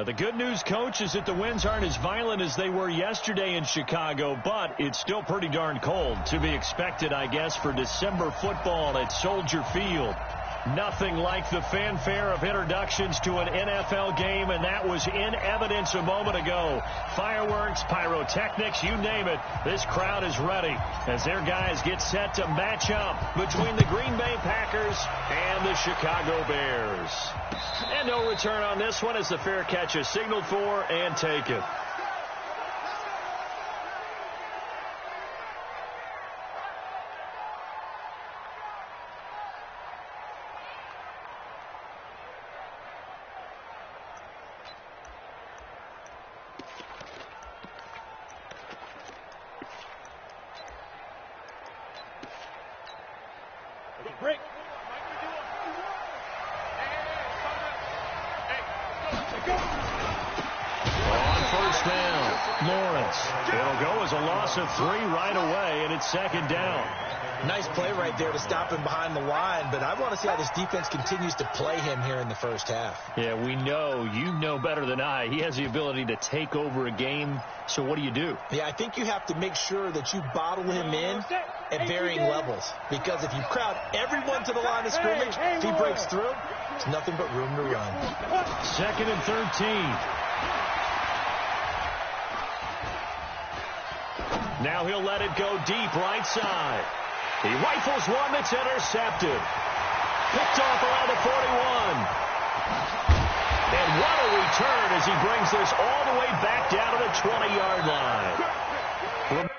The good news, Coach, is that the winds aren't as violent as they were yesterday in Chicago, but it's still pretty darn cold. To be expected, I guess, for December football at Soldier Field. Nothing like the fanfare of introductions to an NFL game, and that was in evidence a moment ago. Fireworks, pyrotechnics, you name it. This crowd is ready as their guys get set to match up between the Green Bay Packers and the Chicago Bears. And no return on this one as the fair catch is signaled for and taken. Break. On first down, Lawrence. It'll go as a loss of 3 right away, and it's second down. Nice play right there to stop him behind the line, but I want to see how this defense continues to play him here in the first half. Yeah, we know. You know better than I. He has the ability to take over a game, so what do? Yeah, I think you have to make sure that you bottle him in at varying levels, because if you crowd everyone to the line of scrimmage, if he breaks through, there's nothing but room to run. Second and 13. Now he'll let it go deep right side. He rifles one that's intercepted. Picked off around the 41. And what a return as he brings this all the way back down to the 20-yard line.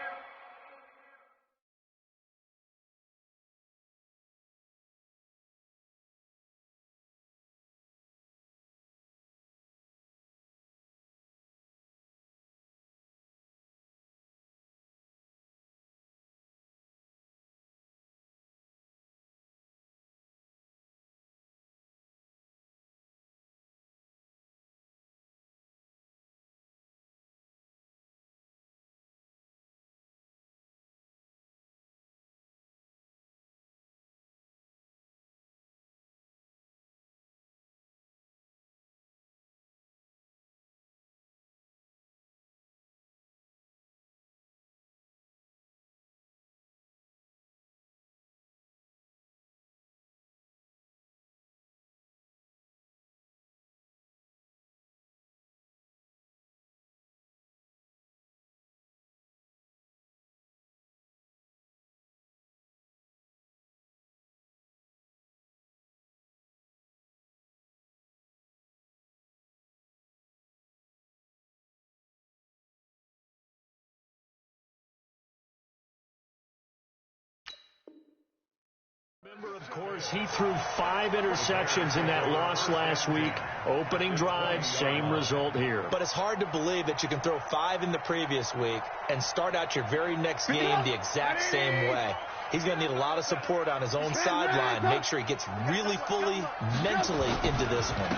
Remember, of course, he threw 5 interceptions in that loss last week. Opening drive, same result here. But it's hard to believe that you can throw 5 in the previous week and start out your very next game the exact same way. He's going to need a lot of support on his own sideline. Make sure he gets really fully mentally into this one.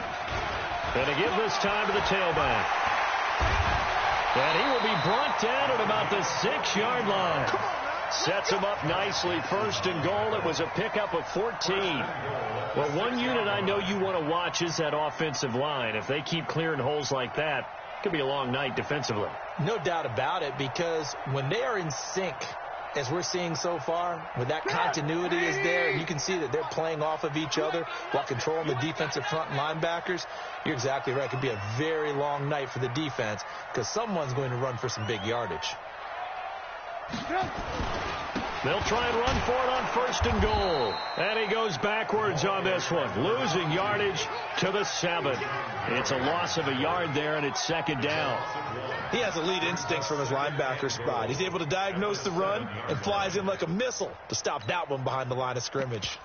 And to give this time to the tailback. And he will be brought down at about the 6-yard line. Sets him up nicely. First and goal. It was a pickup of 14. Well, one unit I know you want to watch is that offensive line. If they keep clearing holes like that, it could be a long night defensively. No doubt about it, because when they are in sync, as we're seeing so far, when that continuity is there, and you can see that they're playing off of each other while controlling the defensive front linebackers, you're exactly right. It could be a very long night for the defense because someone's going to run for some big yardage. They'll try and run for it on first and goal. And he goes backwards on this one, losing yardage to the 7. It's a loss of a yard there, and it's second down. He has elite instincts from his linebacker spot. He's able to diagnose the run and flies in like a missile to stop that one behind the line of scrimmage.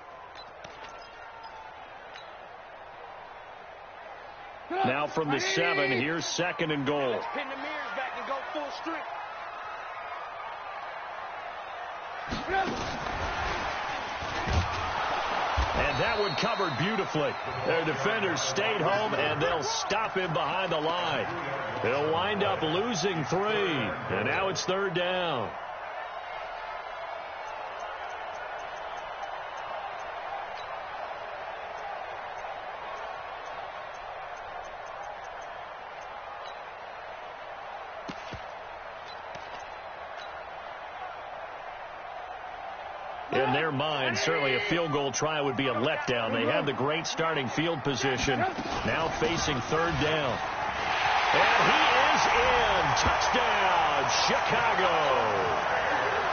Now from the 7, here's second and goal. Let's pin the mirrors back and go full strength. And that one covered beautifully. Their defenders stayed home, and they'll stop him behind the line. They'll wind up losing 3, and now it's third down. In their mind, certainly a field goal try would be a letdown. They had the great starting field position, now facing third down. And he is in. Touchdown, Chicago.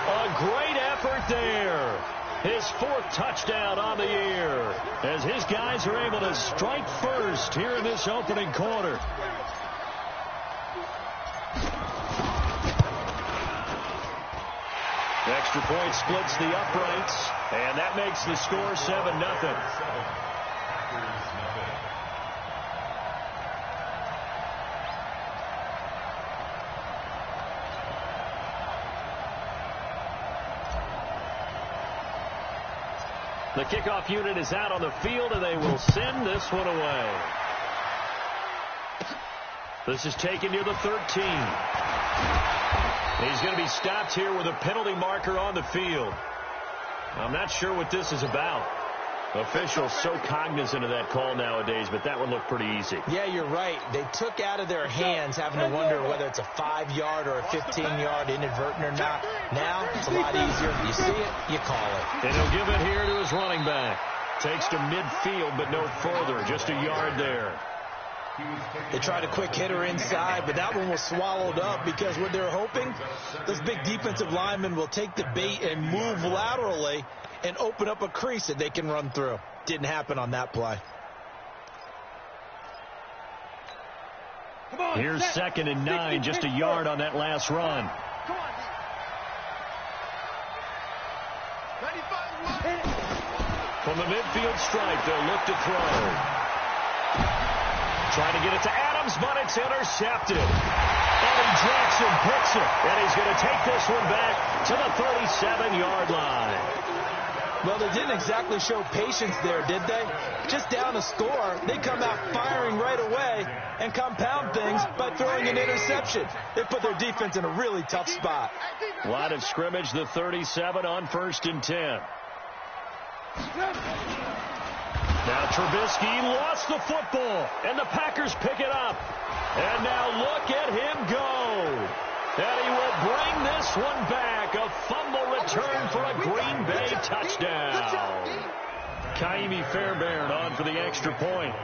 A great effort there. His fourth touchdown on the year as his guys are able to strike first here in this opening quarter. The extra point splits the uprights, and that makes the score 7-0. The kickoff unit is out on the field, and they will send this one away. This is taken near the 13. He's going to be stopped here with a penalty marker on the field. I'm not sure what this is about. Officials so cognizant of that call nowadays, but that one looked pretty easy. Yeah, you're right. They took out of their hands having to wonder whether it's a 5-yard or a 15-yard inadvertent or not. Now, it's a lot easier. You see it, you call it. And he'll give it here to his running back. Takes to midfield, but no further. Just a yard there. They tried a quick hitter inside, but that one was swallowed up because what they're hoping, those big defensive linemen will take the bait and move laterally and open up a crease that they can run through. Didn't happen on that play. Here's 2nd and 9, just a yard on that last run. From the midfield stripe, they'll look to throw. Trying to get it to Adams, but it's intercepted. Eddie Jackson picks it, and he's going to take this one back to the 37-yard line. Well, they didn't exactly show patience there, did they? Just down a score, they come out firing right away and compound things by throwing an interception. They put their defense in a really tough spot. Line of scrimmage, the 37 on 1st and 10. Now Trubisky lost the football, and the Packers pick it up. And now look at him go. And he will bring this one back. A fumble return for a Green Bay touchdown. Kaimi Fairbairn on for the extra point.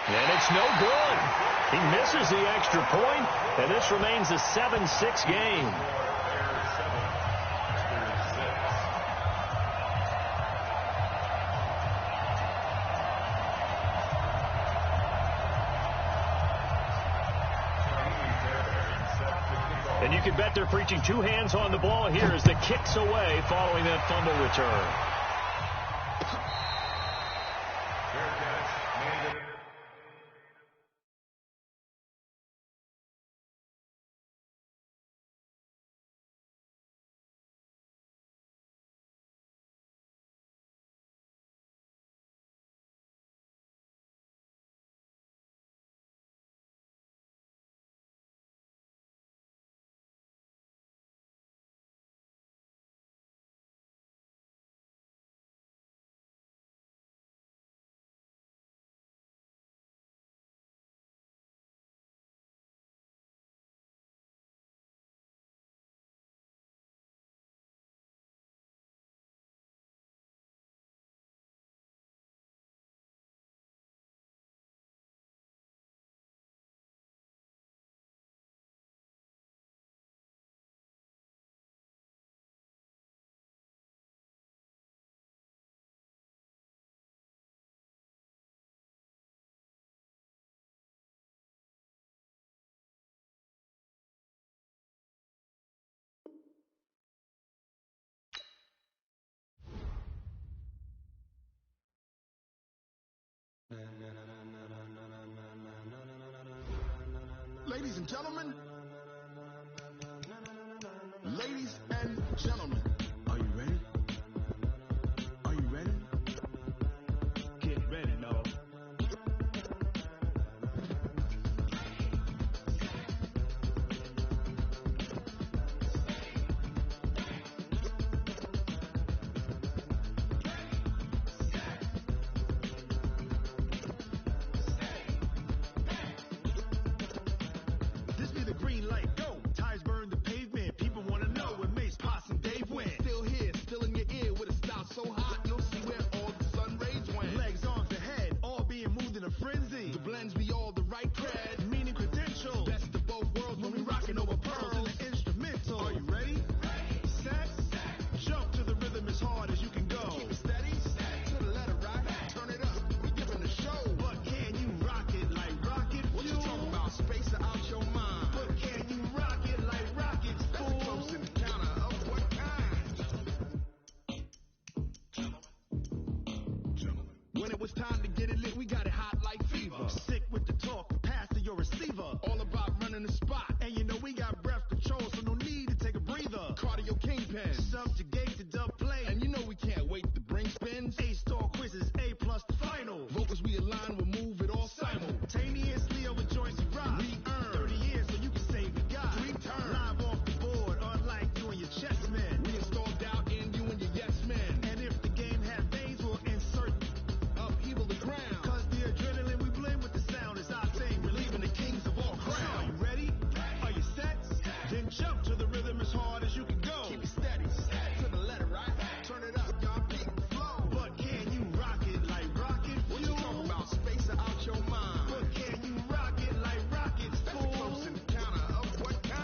And it's no good. He misses the extra point, and this remains a 7-6 game. And you can bet they're preaching 2 hands on the ball here as the kick's away following that fumble return. Ladies and gentlemen, are you ready? Are you ready? Get ready, no. This be the get it lit, we got it hot like fever. Sick with the talk, pass to your receiver. All about running the spot. And you know we got breath control, so no need to take a breather. Cardio kingpin, subjugate to dub play. And you know we can't wait to bring spins. A-star quizzes, A+ the final. Vocals we align, we'll move it all simultaneously over joints we rock. We earn 30 years so you can say we got 3 turns. Live off the board, unlike you and your chess men. We installed doubt in you and your yes men. And if the game has veins, we'll insert upheaval the ground. Cause the adrenaline we blend with the sound is our thing, relieving the kings of all crowns. So are you ready? Are you set? Then jump to the rhythm as hard as you can go. Keep it steady, to the letter, right? Turn it up, y'all, beat the flow. But can you rock it like rocket fuel? What you talking about? Space out your mind. But can you rock it like rockets, fool? That's a close encounter of what kind?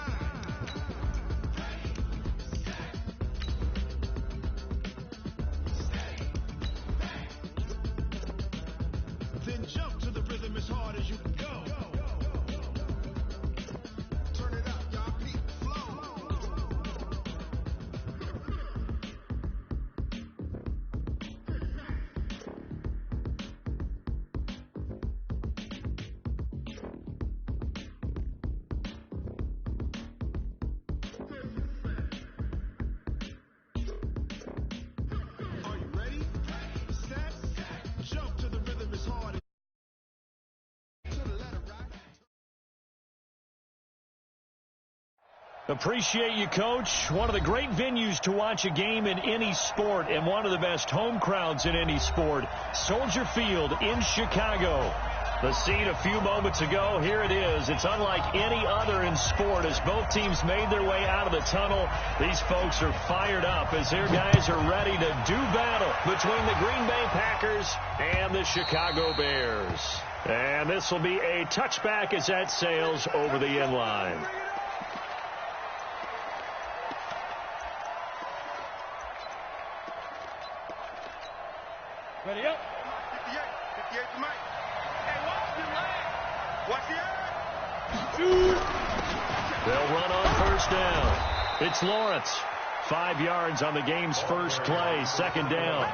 Then jump to the rhythm as hard as you can go. Turn it up, y'all, beat the flow. Are you ready? Set. Jump to the rhythm as hard as to the letter, right? Appreciate you, Coach. One of the great venues to watch a game in any sport and one of the best home crowds in any sport. Soldier Field in Chicago. The scene a few moments ago, here it is. It's unlike any other in sport as both teams made their way out of the tunnel. These folks are fired up as their guys are ready to do battle between the Green Bay Packers and the Chicago Bears. And this will be a touchback as that sails over the end line. Ready up. 58 to Mike. Hey, watch your leg. Watch the eye. They'll run on first down. It's Lawrence. 5 yards on the game's first play, second down.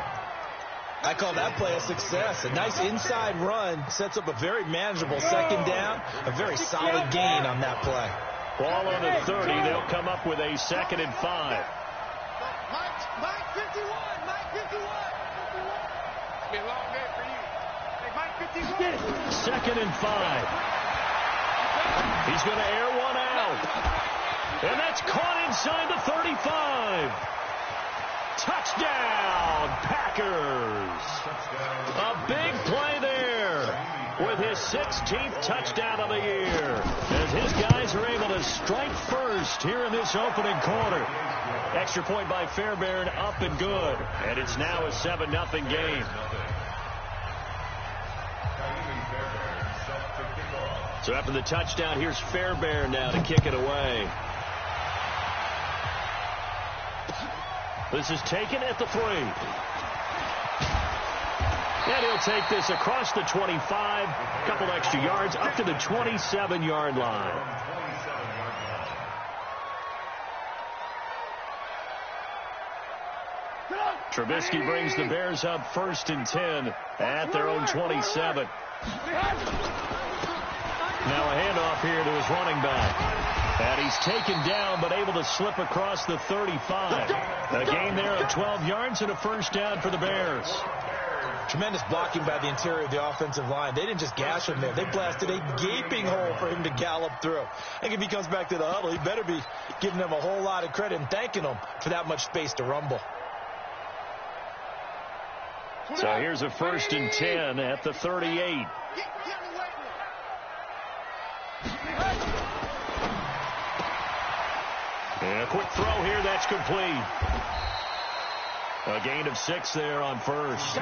I call that play a success. A nice inside run sets up a very manageable second down. A very solid gain on that play. Ball on the 30. They'll come up with a 2nd and 5. Mike 51. Mike 51. It's been a long day for you. Hey, Mike 51. 2nd and 5. He's going to air one out. And that's caught inside the 35. Touchdown, Packers. A big play there with his 16th touchdown of the year as his guys are able to strike first here in this opening quarter. Extra point by Fairbairn, up and good. And it's now a 7-0 game. So after the touchdown, here's Fairbairn now to kick it away. This is taken at the 3. And he'll take this across the 25, a couple extra yards, up to the 27-yard line. Trubisky brings the Bears up 1st and 10 at their own 27. Now a handoff here to his running back. And he's taken down, but able to slip across the 35. A gain there of 12 yards and a first down for the Bears. Tremendous blocking by the interior of the offensive line. They didn't just gash him there. They blasted a gaping hole for him to gallop through. I think if he comes back to the huddle, he better be giving them a whole lot of credit and thanking them for that much space to rumble. So here's a 1st and 10 at the 38. And a quick throw here, that's complete. A gain of 6 there on first.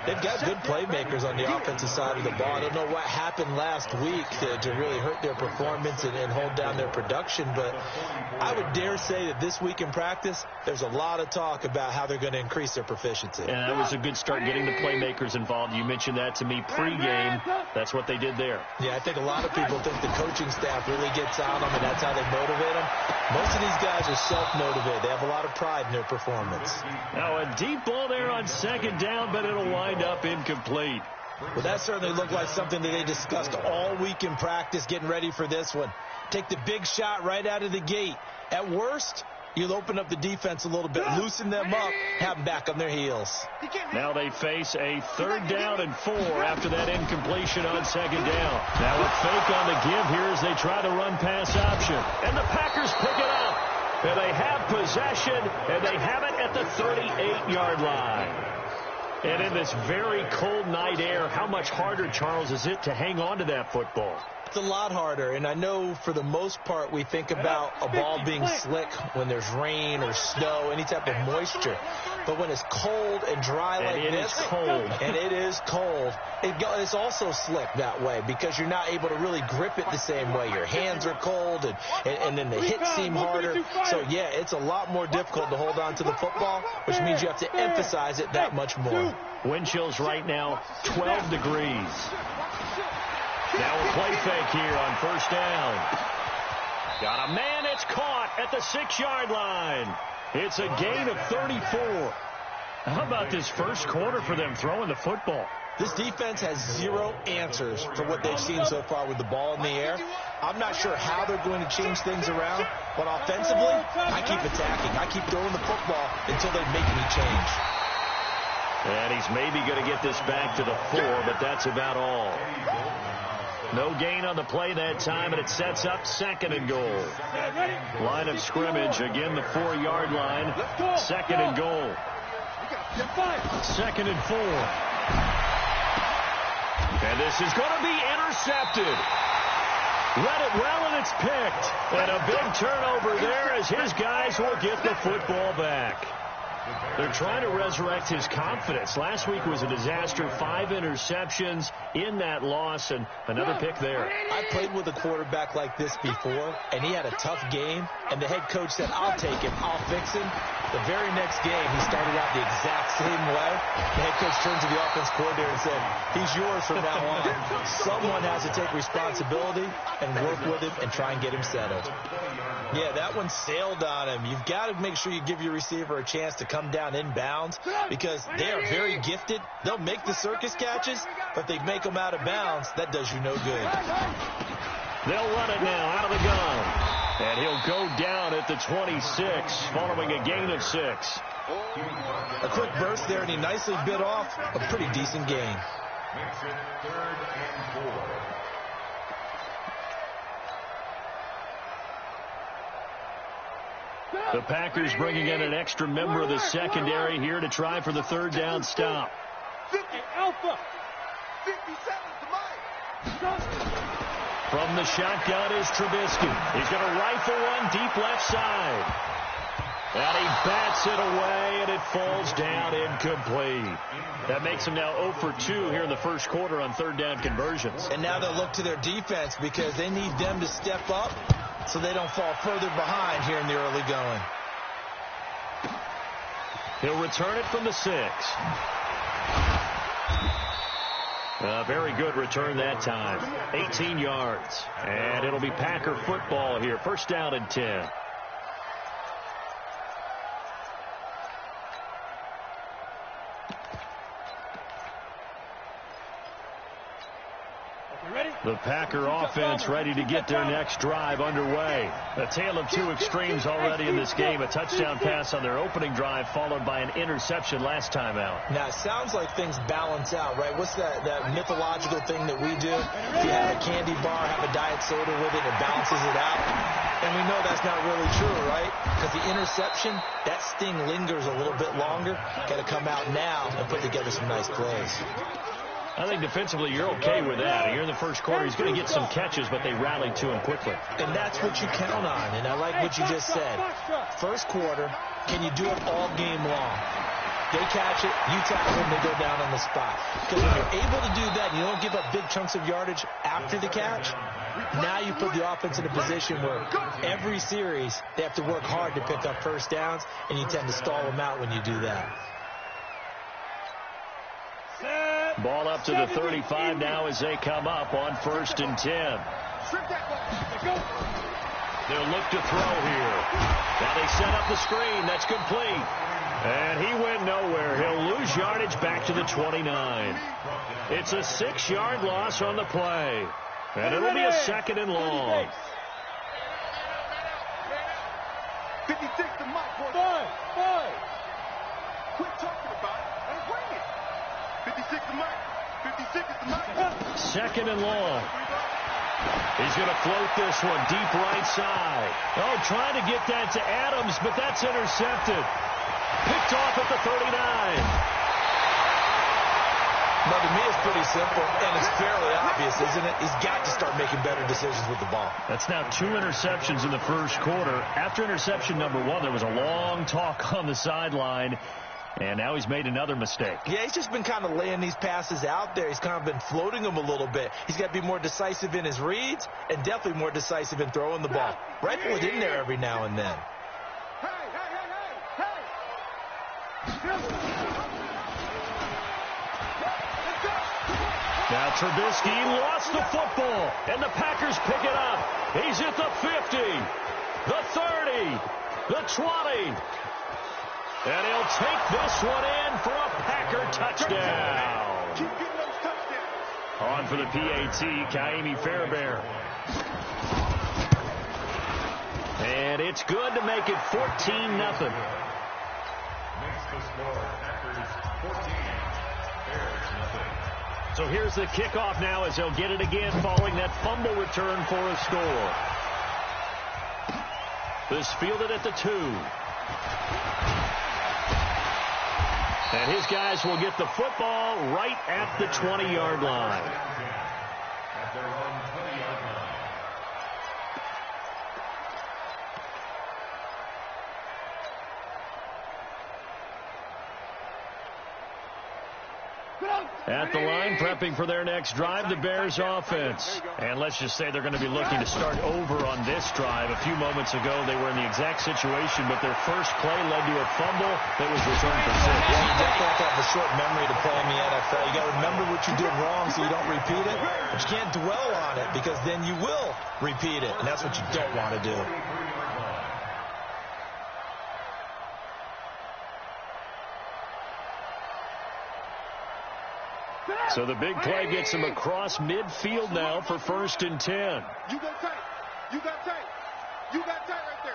They've got good playmakers on the offensive side of the ball. I don't know what happened last week to really hurt their performance and hold down their production, but I would dare say that this week in practice, there's a lot of talk about how they're going to increase their proficiency. And that was a good start getting the playmakers involved. You mentioned that to me pregame. That's what they did there. Yeah, I think a lot of people think the coaching staff really gets on them, and that's how they motivate them. Most of these guys are self-motivated. They have a lot of pride in their performance. Now a deep ball there on 2nd down, but it'll wind up incomplete. Well, that certainly looked like something that they discussed all week in practice getting ready for this one. Take the big shot right out of the gate. At worst, you'll open up the defense a little bit, loosen them up, have them back on their heels. Now they face a 3rd down and 4 after that incompletion on 2nd down. Now a fake on the give here as they try the run-pass option. And the Packers pick it up. And they have possession, and they have it at the 38-yard line. And in this very cold night air, how much harder, Charles, is it to hang on to that football? It's a lot harder, and I know for the most part we think about a ball being slick when there's rain or snow, any type of moisture. But when it's cold and dry like this, and it is cold, it's also slick that way because you're not able to really grip it the same way. Your hands are cold, and then the hits seem harder. So, yeah, it's a lot more difficult to hold on to the football, which means you have to emphasize it that much more. Wind chills right now, 12 degrees. Now a play fake here on 1st down. Got a man, it's caught at the 6-yard line. It's a gain of 34. How about this first quarter for them throwing the football? This defense has 0 answers for what they've seen so far with the ball in the air. I'm not sure how they're going to change things around, but offensively, I keep attacking. I keep throwing the football until they make me change. And he's maybe going to get this back to the 4, but that's about all. No gain on the play that time, and it sets up 2nd and goal. Line of scrimmage, again the 4-yard line. 2nd and goal. 2nd and 4. And this is going to be intercepted. Read it well, and it's picked. And a big turnover there as his guys will get the football back. They're trying to resurrect his confidence. Last week was a disaster. 5 interceptions in that loss, and another pick there. I played with a quarterback like this before, and he had a tough game, and the head coach said, I'll take him, I'll fix him. The very next game, he started out the exact same way. The head coach turned to the offense coordinator and said, he's yours from now on. Someone has to take responsibility and work with him and try and get him settled. Yeah, that one sailed on him. You've got to make sure you give your receiver a chance to come down inbounds because they are very gifted. They'll make the circus catches, but they make them out of bounds. That does you no good. They'll run it now out of the gun. And he'll go down at the 26 following a gain of 6. A quick burst there, and he nicely bit off a pretty decent gain. Makes it 3rd and 4. The Packers bringing in an extra member of the secondary here to try for the 3rd down stop. 50 Alpha. 57 to Mike. From the shotgun is Trubisky. He's going to rifle one deep left side. And he bats it away, and it falls down incomplete. That makes him now 0 for 2 here in the first quarter on 3rd down conversions. And now they'll look to their defense because they need them to step up so they don't fall further behind here in the early going. He'll return it from the 6. Very good return that time. 18 yards. And it'll be Packer football here. 1st down and 10. The Packer offense ready to get their next drive underway. A tale of 2 extremes already in this game. A touchdown pass on their opening drive followed by an interception last time out. Now, it sounds like things balance out, right? What's that mythological thing that we do? If you have a candy bar, have a diet soda with it, it balances it out. And we know that's not really true, right? Because the interception, that sting lingers a little bit longer. Got to come out now and put together some nice plays. I think defensively you're okay with that. Here in the first quarter, he's going to get some catches, but they rallied to him quickly. And that's what you count on, and I like what you just said. First quarter, can you do it all game long? They catch it, you tackle them, they go down on the spot. Because when you're able to do that, you don't give up big chunks of yardage after the catch, now you put the offense in a position where every series they have to work hard to pick up first downs, and you tend to stall them out when you do that. Ball up to the 35 now as they come up on 1st and 10. They'll look to throw here. Now they set up the screen. That's complete. And he went nowhere. He'll lose yardage back to the 29. It's a 6-yard loss on the play. And it'll be a 2nd and long. 56 to Mike. Five. Quit talking about it and bring it. 56 to Mike. 56 to Mike. 2nd and long. He's going to float this one deep right side. Oh, trying to get that to Adams, but that's intercepted. Picked off at the 39. Now, to me, it's pretty simple, and it's fairly obvious, isn't it? He's got to start making better decisions with the ball. That's now 2 interceptions in the first quarter. After interception number 1, there was a long talk on the sideline, and now he's made another mistake. Yeah, he's just been kind of laying these passes out there. He's kind of been floating them a little bit. He's got to be more decisive in his reads and definitely more decisive in throwing the ball. Rifle it in there every now and then. Now Trubisky lost the football, and the Packers pick it up. He's at the 50, the 30, the 20. And he'll take this one in for a Packer touchdown. Keep getting those touchdowns. On for the PAT, Kaimi Fairbairn. And it's good to make it 14-0. Makes the score Packers 14, Bears 0. So here's the kickoff now as they'll get it again following that fumble return for a score. This fielded at the 2. And his guys will get the football right at the 20-yard line. At their own 20-yard line. At the line, prepping for their next drive, the Bears offense. And let's just say they're going to be looking to start over on this drive. A few moments ago, they were in the exact situation, but their first play led to a fumble that was returned for 6. Yeah, you definitely have to have a short memory to play in the NFL. You got to remember what you did wrong so you don't repeat it. But you can't dwell on it because then you will repeat it, and that's what you don't want to do. So the big play gets him across midfield now for 1st and 10. You go tight. You got tight. You got tight right there.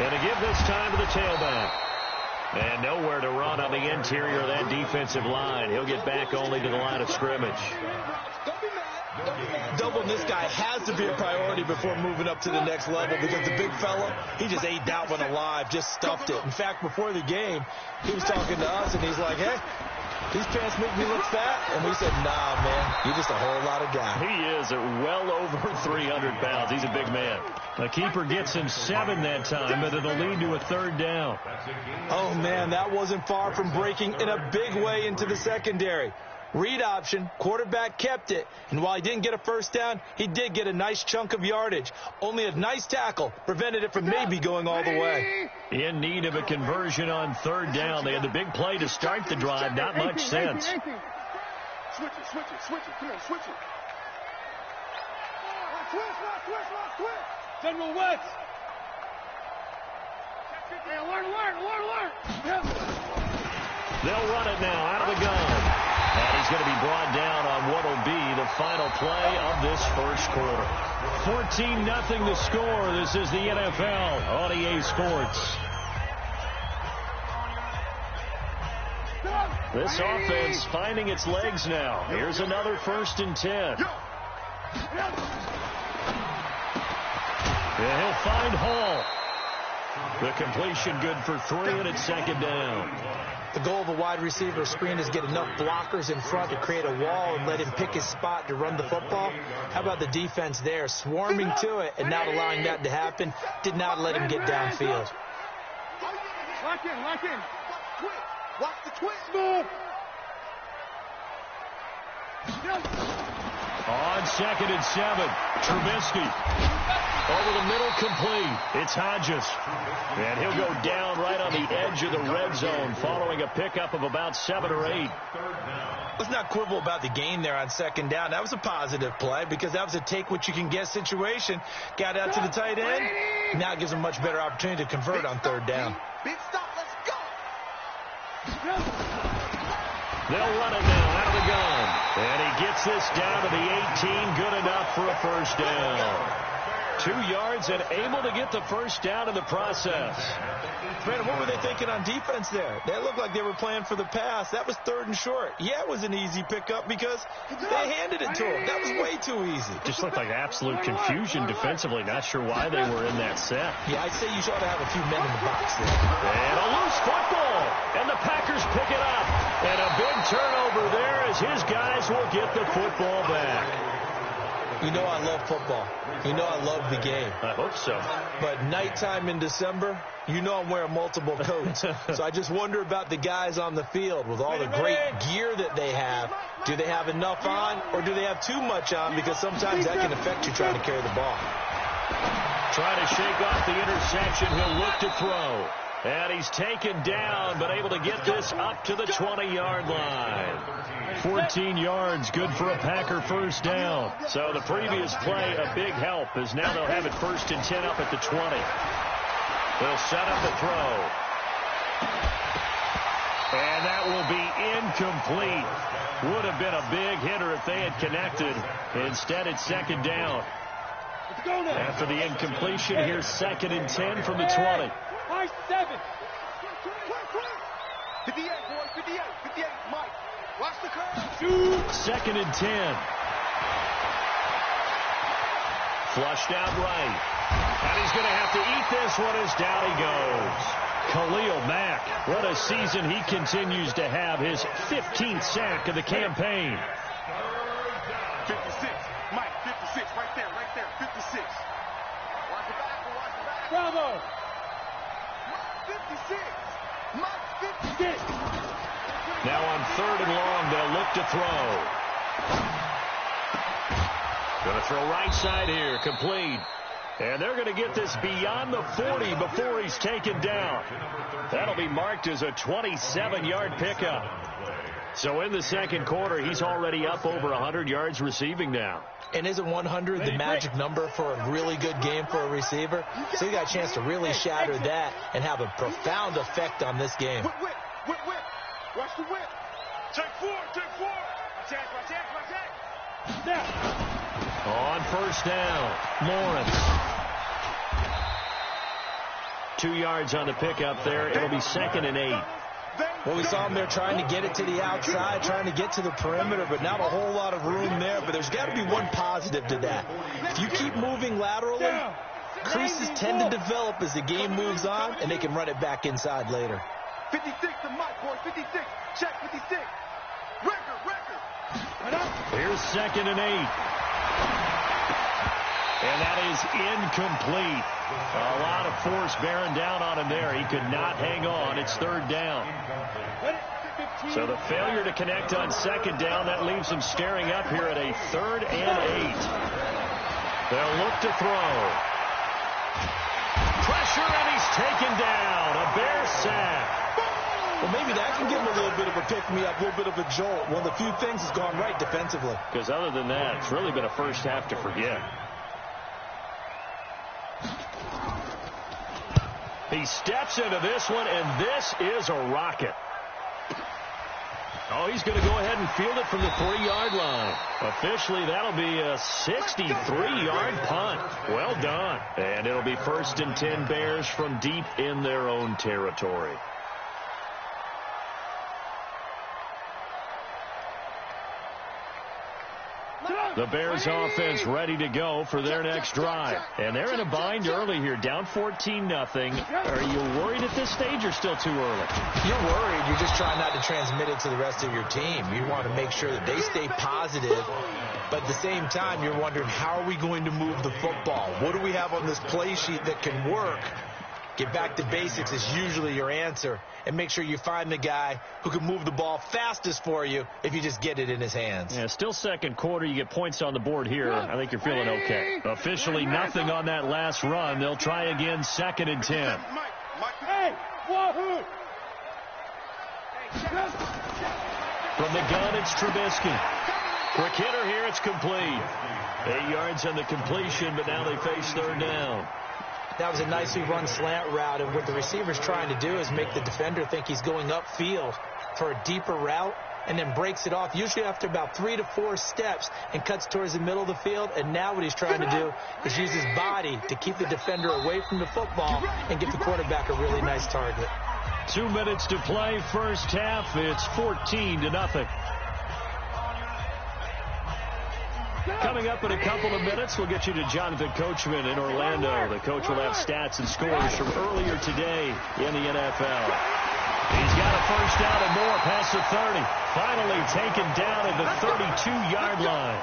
And to give this time to the tailback. And nowhere to run on the interior of that defensive line. He'll get back only to the line of scrimmage. Don't be mad. Doubling this guy has to be a priority before moving up to the next level because the big fella, he just ate that one alive, just stuffed it. In fact, before the game, he was talking to us, and he's like, hey, these pants make me look fat. And we said, nah, man, you're just a whole lot of guy. He is at well over 300 pounds. He's a big man. The keeper gets him 7 that time, but it'll lead to a 3rd down. Oh, man, that wasn't far from breaking in a big way into the secondary. Read option, quarterback kept it, and while he didn't get a first down, he did get a nice chunk of yardage. Only a nice tackle prevented it from maybe going all the way. In need of a conversion on 3rd down. They had the big play to start the drive. Not much sense. Switch it. Come on, switch it. Switch. General West. Hey, alert. They'll run it now out of the gun. And he's going to be brought down on what will be the final play of this first quarter. 14-0 the score. This is the NFL on EA Sports. This offense finding its legs now. Here's another 1st and 10. And he'll find Hall. The completion good for 3, and it's 2nd down. The goal of a wide receiver screen is get enough blockers in front to create a wall and let him pick his spot to run the football. How about the defense there, swarming to it and not allowing that to happen? Did not let him get downfield. Lock in. Watch the twist. Move. On 2nd and 7, Trubisky over over the middle, complete. It's Hodges. And he'll go down right on the edge of the red zone following a pickup of about 7 or 8. Let's not quibble about the gain there on second down. That was a positive play because that was a take-what-you-can-get situation. Got out to the tight end. Now it gives him a much better opportunity to convert on third down. Big stop, let's go. They'll run it now out of the gun. And he gets this down to the 18. Good enough for a first down. 2 yards and able to get the first down in the process. Brandon, what were they thinking on defense there? They looked like they were playing for the pass. That was 3rd and short. Yeah, it was an easy pickup because they handed it to him. That was way too easy. Just looked like absolute confusion defensively. Not sure why they were in that set. Yeah, I'd say you ought to have a few men in the box there. And a loose football. And the Packers pick it up. And a big turnover there as his guys will get the football back. You know I love football. You know I love the game. I hope so. But nighttime in December, you know I'm wearing multiple coats. So I just wonder about the guys on the field with all the great gear that they have. Do they have enough on or do they have too much on? Because sometimes that can affect you trying to carry the ball. Trying to shake off the interception. He'll look to throw. And he's taken down, but able to get this up to the 20-yard line. 14 yards, good for a Packer first down. So the previous play, a big help, as now they'll have it 1st and 10 up at the 20. They'll set up the throw. And that will be incomplete. Would have been a big hitter if they had connected. Instead, it's 2nd down. After the incompletion, here's 2nd and 10 from the 20. 7. 58, boys, 58, 58, Mike. Watch the curve. 2nd and 10. Flushed out right. And he's going to have to eat this one as down he goes. Khalil Mack, what a season he continues to have. His 15th sack of the campaign. 56, Mike, 56, right there, 56. Watch the back, watch the back. Bravo. 56. Mike 56. Now on 3rd and long, they'll look to throw. Going to throw right side here, complete. And they're going to get this beyond the 40 before he's taken down. That'll be marked as a 27-yard pickup. So in the 2nd quarter, he's already up over 100 yards receiving now. And isn't 100 the magic number for a really good game for a receiver? So you got a chance to really shatter that and have a profound effect on this game. Whip. Watch the whip. Take 4. Attack. Now. On 1st down, Lawrence. 2 yards on the pickup there. It'll be 2nd and 8. Well, we saw him there trying to get it to the outside, trying to get to the perimeter, but not a whole lot of room there. But there's got to be one positive to that. If you keep moving laterally, creases tend to develop as the game moves on, and they can run it back inside later. 56 to Mike, boy, 56. Check 56. Record. Here's 2nd and 8. And that is incomplete. A lot of force bearing down on him there. He could not hang on. It's 3rd down. So the failure to connect on 2nd down, that leaves him staring up here at a 3rd and 8. They'll look to throw. Pressure, and he's taken down. A Bear sack. Well, maybe that can give him a little bit of a pick-me-up, a little bit of a jolt. One of the few things has gone right defensively. Because other than that, it's really been a first half to forget. He steps into this one, and this is a rocket. Oh, he's going to go ahead and field it from the 3-yard line. Officially, that'll be a 63-yard punt. Well done. And it'll be 1st and 10 Bears from deep in their own territory. The Bears offense ready to go for their next drive. And they're in a bind early here, down 14-0. Are you worried at this stage or still too early? You're worried. You're just trying not to transmit it to the rest of your team. You want to make sure that they stay positive. But at the same time, you're wondering, how are we going to move the football? What do we have on this play sheet that can work? Get back to basics is usually your answer, and make sure you find the guy who can move the ball fastest for you if you just get it in his hands. Yeah, still second quarter. You get points on the board here. I think you're feeling okay. Officially nothing on that last run. They'll try again, 2nd and 10. Hey, wahoo! From the gun, it's Trubisky. Quick hitter here, it's complete. 8 yards on the completion, but now they face 3rd down. That was a nicely run slant route, and what the receiver's trying to do is make the defender think he's going upfield for a deeper route, and then breaks it off, usually after about 3 to 4 steps, and cuts towards the middle of the field. And now what he's trying to do is use his body to keep the defender away from the football and give the quarterback a really nice target. 2 minutes to play, first half. It's 14-0. Coming up in a couple of minutes, we'll get you to Jonathan Coachman in Orlando. The coach will have stats and scores from earlier today in the NFL. He's got a first down and more past the 30. Finally taken down at the 32-yard line.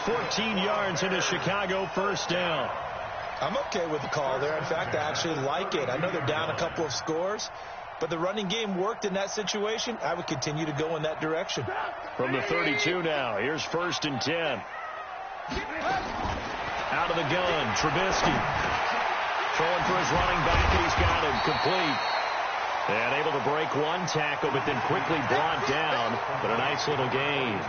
14 yards into Chicago, first down. I'm okay with the call there. In fact, I actually like it. I know they're down a couple of scores, but the running game worked in that situation. I would continue to go in that direction. From the 32 now, here's 1st and 10. Out of the gun, Trubisky. Throwing for his running back, and he's got him complete. And able to break one tackle, but then quickly brought down. But a nice little gain.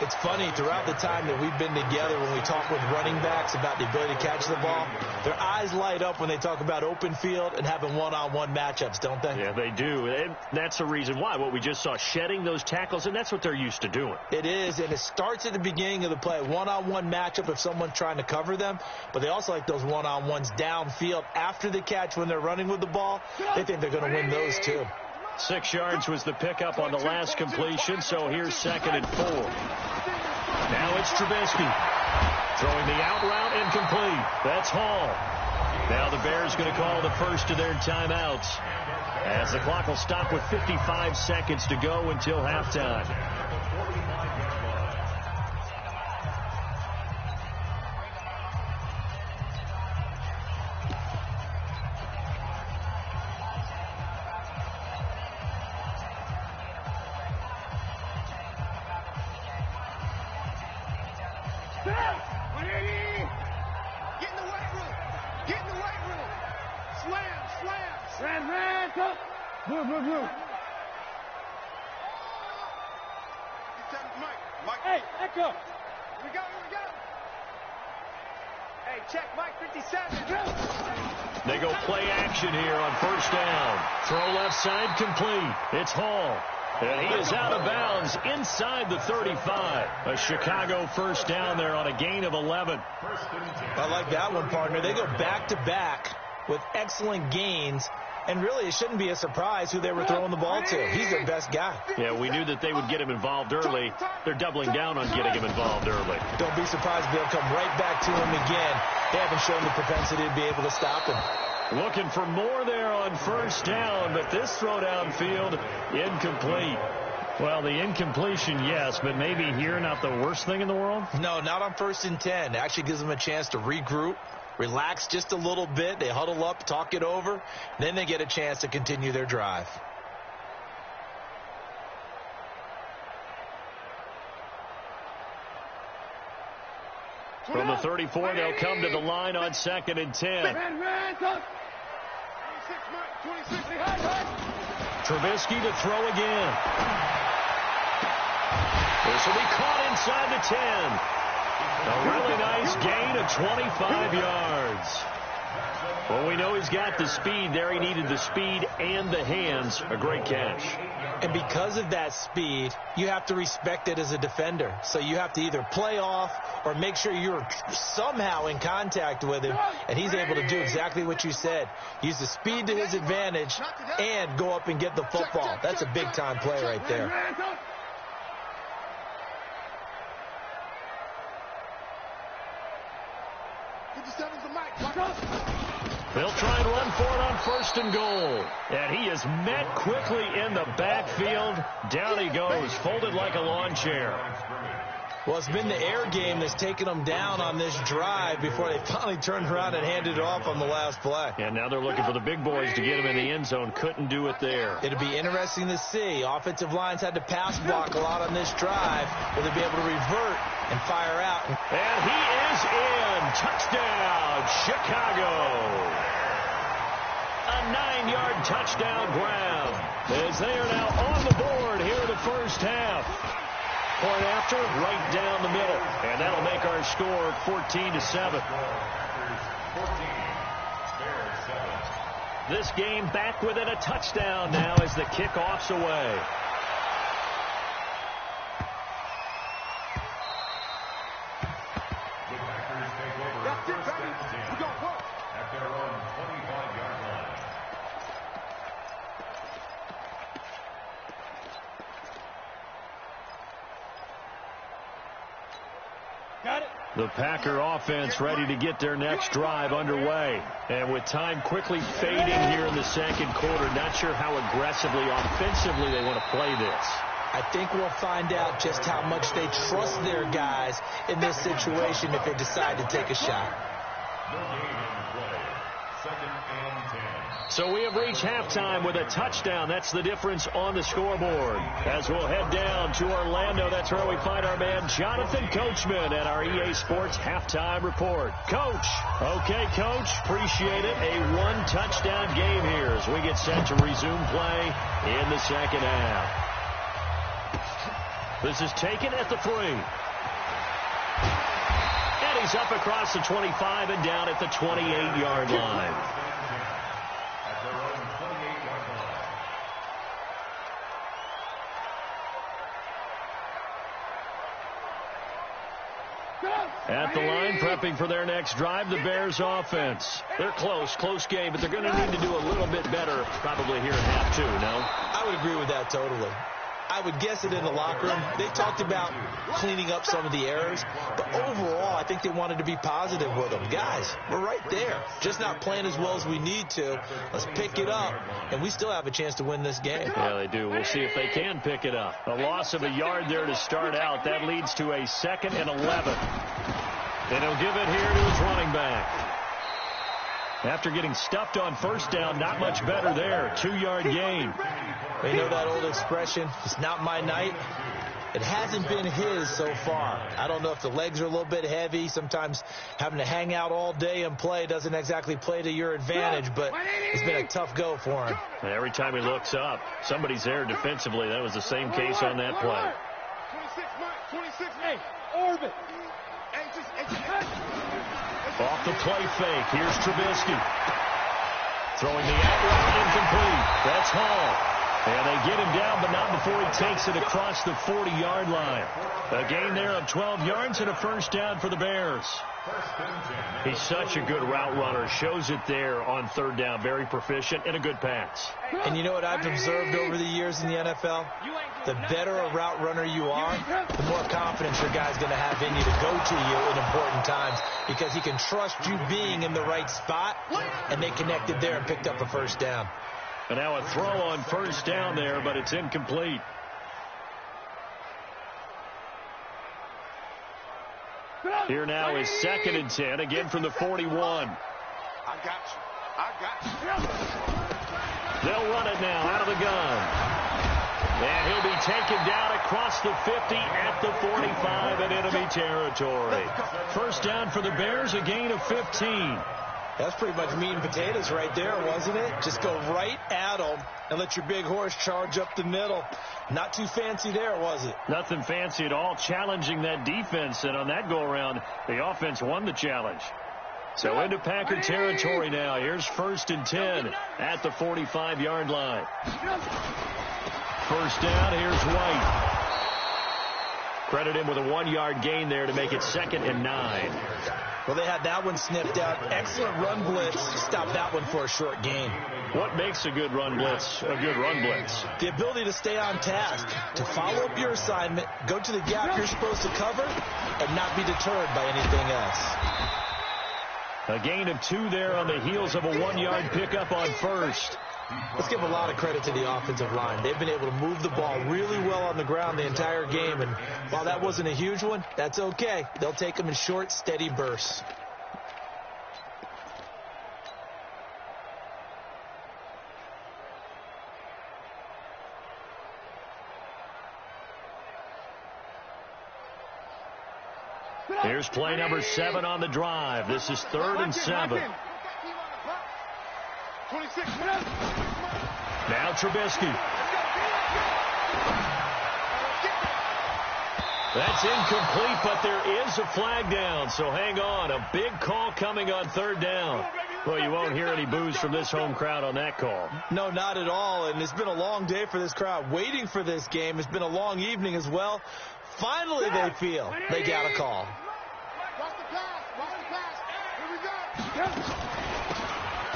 It's funny, throughout the time that we've been together, when we talk with running backs about the ability to catch the ball, their eyes light up when they talk about open field and having one-on-one matchups, don't they? Yeah, they do. And that's the reason why. What we just saw, shedding those tackles, and that's what they're used to doing. It is, and it starts at the beginning of the play. One-on-one matchup if someone's trying to cover them, but they also like those one-on-ones downfield after the catch when they're running with the ball. They think they're going to win those, too. 6 yards was the pickup on the last completion, so here's 2nd and 4. Now it's Trubisky. Throwing the out route, incomplete. That's Hall. Now the Bears going to call the first of their timeouts, as the clock will stop with 55 seconds to go until halftime. Hey, echo. We go. Hey, check Mike 57. They go play action here on first down. Throw left side complete. It's Hall. And he is out of bounds inside the 35. A Chicago first down there on a gain of 11. I like that one, partner. They go back-to-back with excellent gains. And really, it shouldn't be a surprise who they were throwing the ball to. He's their best guy. Yeah, we knew that they would get him involved early. They're doubling down on getting him involved early. Don't be surprised if they'll come right back to him again. They haven't shown the propensity to be able to stop him. Looking for more there on first down, but this throw downfield, incomplete. Well, the incompletion, yes, but maybe here not the worst thing in the world? No, not on 1st and 10. It actually gives them a chance to regroup, relax just a little bit. They huddle up, talk it over. Then they get a chance to continue their drive. From the 34, they'll come to the line on 2nd and 10. Trubisky to throw again. This will be caught inside the 10. A really nice gain of 25 yards. Well, we know he's got the speed there. He needed the speed and the hands. A great catch. And because of that speed, you have to respect it as a defender. So you have to either play off or make sure you're somehow in contact with him. And he's able to do exactly what you said. Use the speed to his advantage and go up and get the football. That's a big-time play right there. They'll try and run for it on 1st and goal. And he is met quickly in the backfield. Down he goes, folded like a lawn chair. Well, it's been the air game that's taken them down on this drive before they finally turned around and handed it off on the last play. And now they're looking for the big boys to get them in the end zone. Couldn't do it there. It'll be interesting to see. Offensive lines had to pass block a lot on this drive. Will they be able to revert and fire out? And he is in. Touchdown, Chicago. A 9-yard touchdown grab as they are now on the board here in the first half. Point after, right down the middle. And that'll make our score 14-7. This game back within a touchdown now as the kickoff's away. That's it, baby. We're going to work. At their own 25-yard line. Got it. The Packer offense ready to get their next drive underway. And with time quickly fading here in the second quarter, not sure how aggressively, offensively they want to play this. I think we'll find out just how much they trust their guys in this situation if they decide to take a shot. No gain on the play. 2nd and 10. So we have reached halftime with a touchdown. That's the difference on the scoreboard. As we'll head down to Orlando, that's where we find our man Jonathan Coachman at our EA Sports Halftime Report. Coach. Okay, Coach. Appreciate it. A one-touchdown game here as we get set to resume play in the second half. This is taken at the 3. And he's up across the 25 and down at the 28-yard line. At their own 28-yard line. At the line, prepping for their next drive, the Bears offense. They're close game, but they're going to need to do a little bit better probably here in half 2, no? I would agree with that totally. I would guess it in the locker room. They talked about cleaning up some of the errors, but overall, I think they wanted to be positive with them. Guys, we're right there. Just not playing as well as we need to. Let's pick it up, and we still have a chance to win this game. Yeah, they do. We'll see if they can pick it up. A loss of a yard there to start out. That leads to a 2nd and 11. And he'll give it here to his running back. After getting stuffed on first down, not much better there. 2-yard gain. You know that old expression, it's not my night. It hasn't been his so far. I don't know if the legs are a little bit heavy. Sometimes having to hang out all day and play doesn't exactly play to your advantage, but it's been a tough go for him. And every time he looks up, somebody's there defensively. That was the same case on that play. 26, hey, orbit. Off the play fake. Here's Trubisky. Throwing the out route incomplete. That's Hall. And they get him down, but not before he takes it across the 40-yard line. A gain there of 12 yards and a first down for the Bears. He's such a good route runner. Shows it there on 3rd down. Very proficient and a good pass. And you know what I've observed over the years in the NFL? The better a route runner you are, the more confidence your guy's going to have in you to go to you in important times because he can trust you being in the right spot, and they connected there and picked up a first down. And now a throw on first down there, but it's incomplete. Here now is 2nd and 10, again from the 41. I got you. They'll run it now out of the gun. And he'll be taken down across the 50 at the 45 in enemy territory. First down for the Bears, a gain of 15. That's pretty much meat and potatoes right there, wasn't it? Just go right at them and let your big horse charge up the middle. Not too fancy there, was it? Nothing fancy at all, challenging that defense. And on that go-around, the offense won the challenge. So into Packer territory now. Here's 1st and 10 at the 45-yard line. First down, here's White. Credit him with a 1-yard gain there to make it 2nd and 9. Well, they had that one sniffed out. Excellent run blitz. Stop that one for a short gain. What makes a good run blitz a good run blitz? The ability to stay on task, to follow up your assignment, go to the gap you're supposed to cover, and not be deterred by anything else. A gain of 2 there on the heels of a 1-yard pickup on first. Let's give a lot of credit to the offensive line. They've been able to move the ball really well on the ground the entire game, and while that wasn't a huge one, that's okay. They'll take them in short, steady bursts. Here's play number 7 on the drive. This is 3rd and 7. 26. Now Trubisky. That's incomplete, but there is a flag down, so hang on. A big call coming on 3rd down. Well, you won't hear any boos from this home crowd on that call. No, not at all, and it's been a long day for this crowd waiting for this game. It's been a long evening as well. Finally, they feel they got a call. Watch the pass. Watch the pass. Here we go.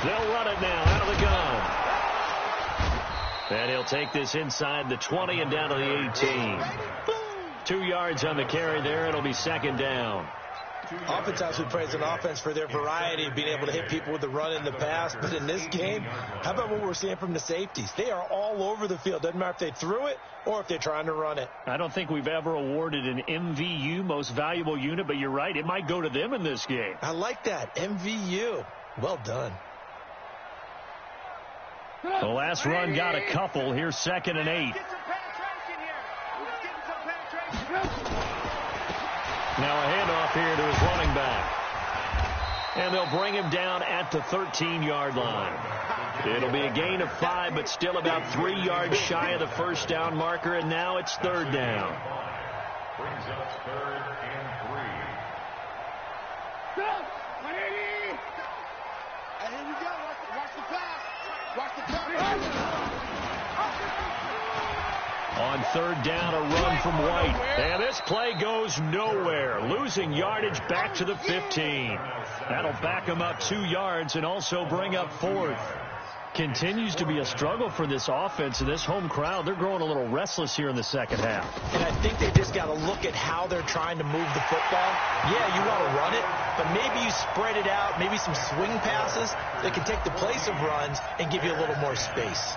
They'll run it now out of the gun. And he'll take this inside the 20 and down to the 18. 2 yards on the carry there. It'll be 2nd down. Oftentimes we praise an offense for their variety of being able to hit people with the run and the pass. But in this game, how about what we're seeing from the safeties? They are all over the field. Doesn't matter if they threw it or if they're trying to run it. I don't think we've ever awarded an MVU, most valuable unit, but you're right. It might go to them in this game. I like that. MVU. Well done. The last run got a couple. Here's 2nd and 8. Now a handoff here to his running back. And they'll bring him down at the 13-yard line. It'll be a gain of 5, but still about 3 yards shy of the 1st down marker, and now it's 3rd down. Brings us 3rd and 3. And here we go. Watch the pass. Watch the pass. On 3rd down, a run from White. And this play goes nowhere. Losing yardage back to the 15. That'll back him up 2 yards and also bring up 4th. Continues to be a struggle for this offense, and this home crowd, they're growing a little restless here in the 2nd half. And I think they just got to look at how they're trying to move the football. Yeah, you want to run it, but maybe you spread it out, maybe some swing passes that can take the place of runs and give you a little more space.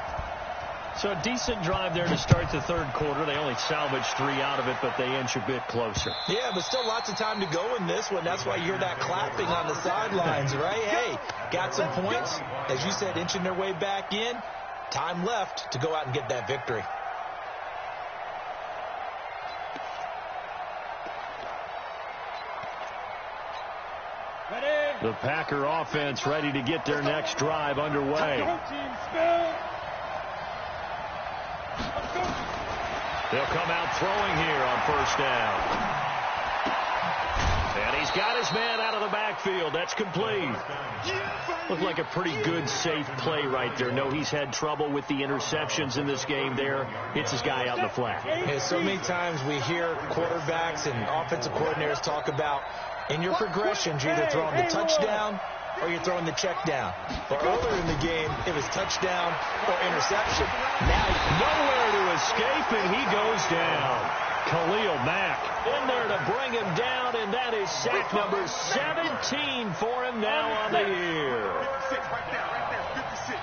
So a decent drive there to start the 3rd quarter. They only salvaged 3 out of it, but they inch a bit closer. Yeah, but still lots of time to go in this one. That's why you hear that clapping on the sidelines, right? Hey, got some points. As you said, inching their way back in. Time left to go out and get that victory. The Packer offense ready to get their next drive underway. They'll come out throwing here on 1st down. And he's got his man out of the backfield. That's complete. Looked like a pretty good, safe play right there. No, he's had trouble with the interceptions in this game there. Hits his guy out in the flat. Yeah, so many times we hear quarterbacks and offensive coordinators talk about in your progressions, you're either throwing the touchdown or you're throwing the check down. But earlier in the game, it was touchdown or interception. Now nowhere to escape, and he goes down. Khalil Mack in there to bring him down, and that is sack number 17 for him now on the year. 56 right there, 56.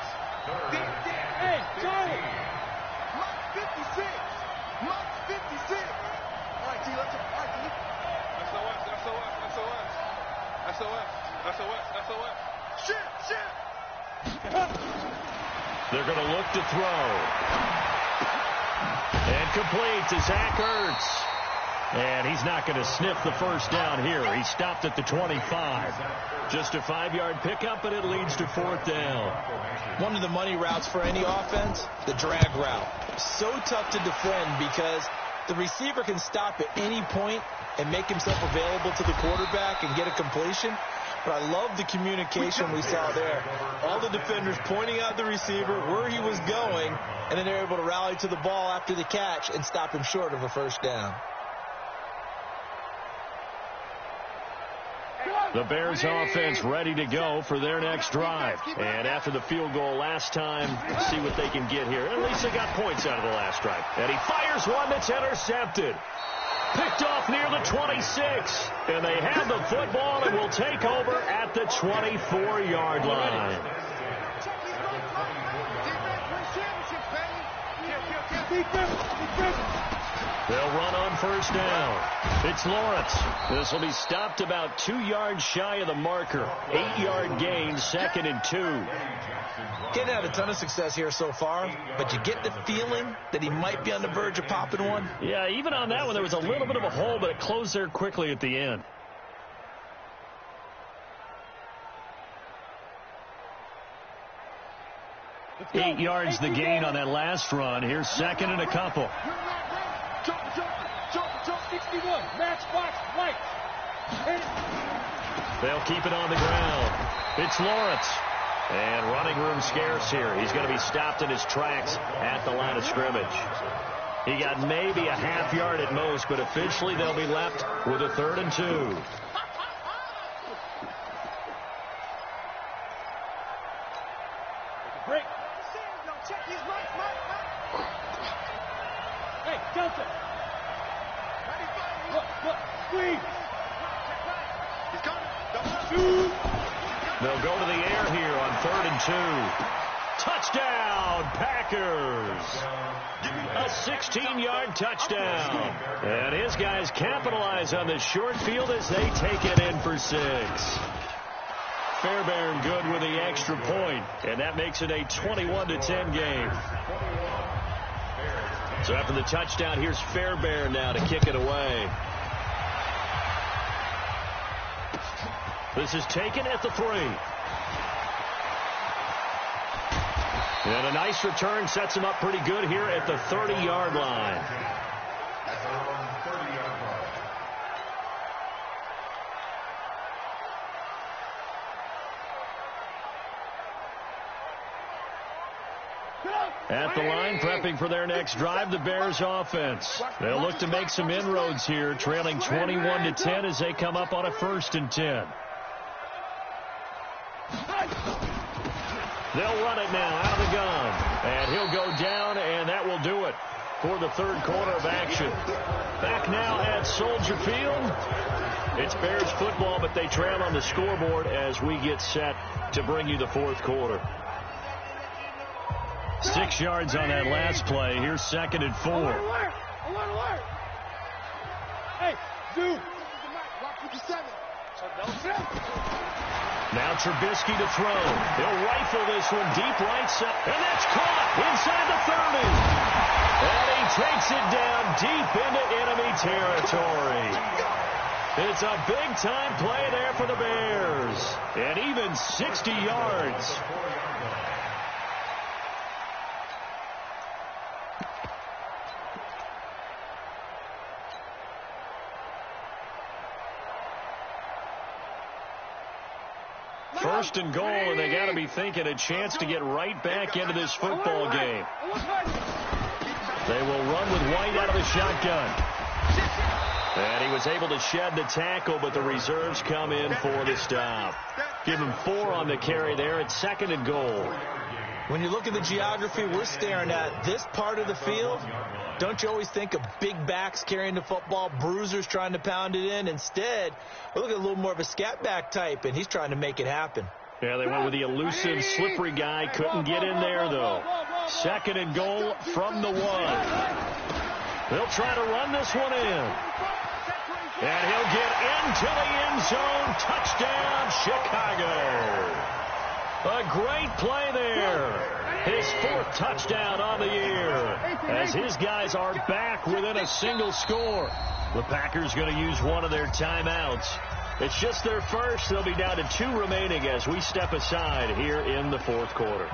Hey, Charlie. Mike 56. Mike 56. All right, T, let's go. All right, T. SOS. Shit. They're going to look to throw. And complete to Zach Ertz. And he's not going to sniff the 1st down here. He stopped at the 25. Just a 5-yard pickup, and it leads to 4th down. One of the money routes for any offense, the drag route. So tough to defend because the receiver can stop at any point and make himself available to the quarterback and get a completion. But I love the communication we saw there. All the defenders pointing out the receiver, where he was going, and then they're able to rally to the ball after the catch and stop him short of a 1st down. The Bears offense ready to go for their next drive. And after the field goal last time, let's see what they can get here. At least they got points out of the last drive. And he fires one that's intercepted. Picked off near the 26. And they have the football and will take over at the 24-yard line. They'll run on first down. It's Lawrence. This will be stopped about 2 yards shy of the marker. 8-yard gain, 2nd and 2. Getting had a ton of success here so far, but you get the feeling that he might be on the verge of popping one. Yeah, even on that one, there was a little bit of a hole, but it closed there quickly at the end. Eight yards the gain on that last run. Here's 2nd and a couple. Jump, 61. Match box, right. They'll keep it on the ground. It's Lawrence. And running room scarce here. He's going to be stopped in his tracks at the line of scrimmage. He got maybe a half yard at most, but officially they'll be left with a 3rd and 2. Break. Hey, Delta. Look, squeeze. He's coming. They'll go to the air here on 3rd and 2. Touchdown, Packers. A 16-yard touchdown. And his guys capitalize on the short field as they take it in for 6. Fairbairn good with the extra point, and that makes it a 21-10 game. So after the touchdown, here's Fairbairn now to kick it away. This is taken at the 3. And a nice return sets him up pretty good here at the 30-yard line. At the line, prepping for their next drive, the Bears offense. They'll look to make some inroads here, trailing 21-10 as they come up on a 1st and 10. They'll run it now out of the gun. And he'll go down, and that will do it for the 3rd quarter of action. Back now at Soldier Field. It's Bears football, but they trail on the scoreboard as we get set to bring you the 4th quarter. 6 yards on that last play. Here's 2nd and 4. Alert. Hey, Zoo. Now Trubisky to throw. He'll rifle this one deep right side. And that's caught inside the 30. And he takes it down deep into enemy territory. It's a big-time play there for the Bears. And even 60 yards. First and goal, and they got to be thinking a chance to get right back into this football game. They will run with White out of the shotgun. And he was able to shed the tackle, but the reserves come in for the stop. Give him 4 on the carry there at 2nd and goal. When you look at the geography we're staring at, this part of the field, don't you always think of big backs carrying the football, bruisers trying to pound it in? Instead, we look at a little more of a scat back type, and he's trying to make it happen. Yeah, they went with the elusive, slippery guy. Couldn't get in there, though. 2nd and goal from the 1. They'll try to run this one in. And he'll get into the end zone. Touchdown, Chicago. A great play there. His 4th touchdown on the year as his guys are back within a single score. The Packers going to use one of their timeouts. It's just their first. They'll be down to 2 remaining as we step aside here in the 4th quarter.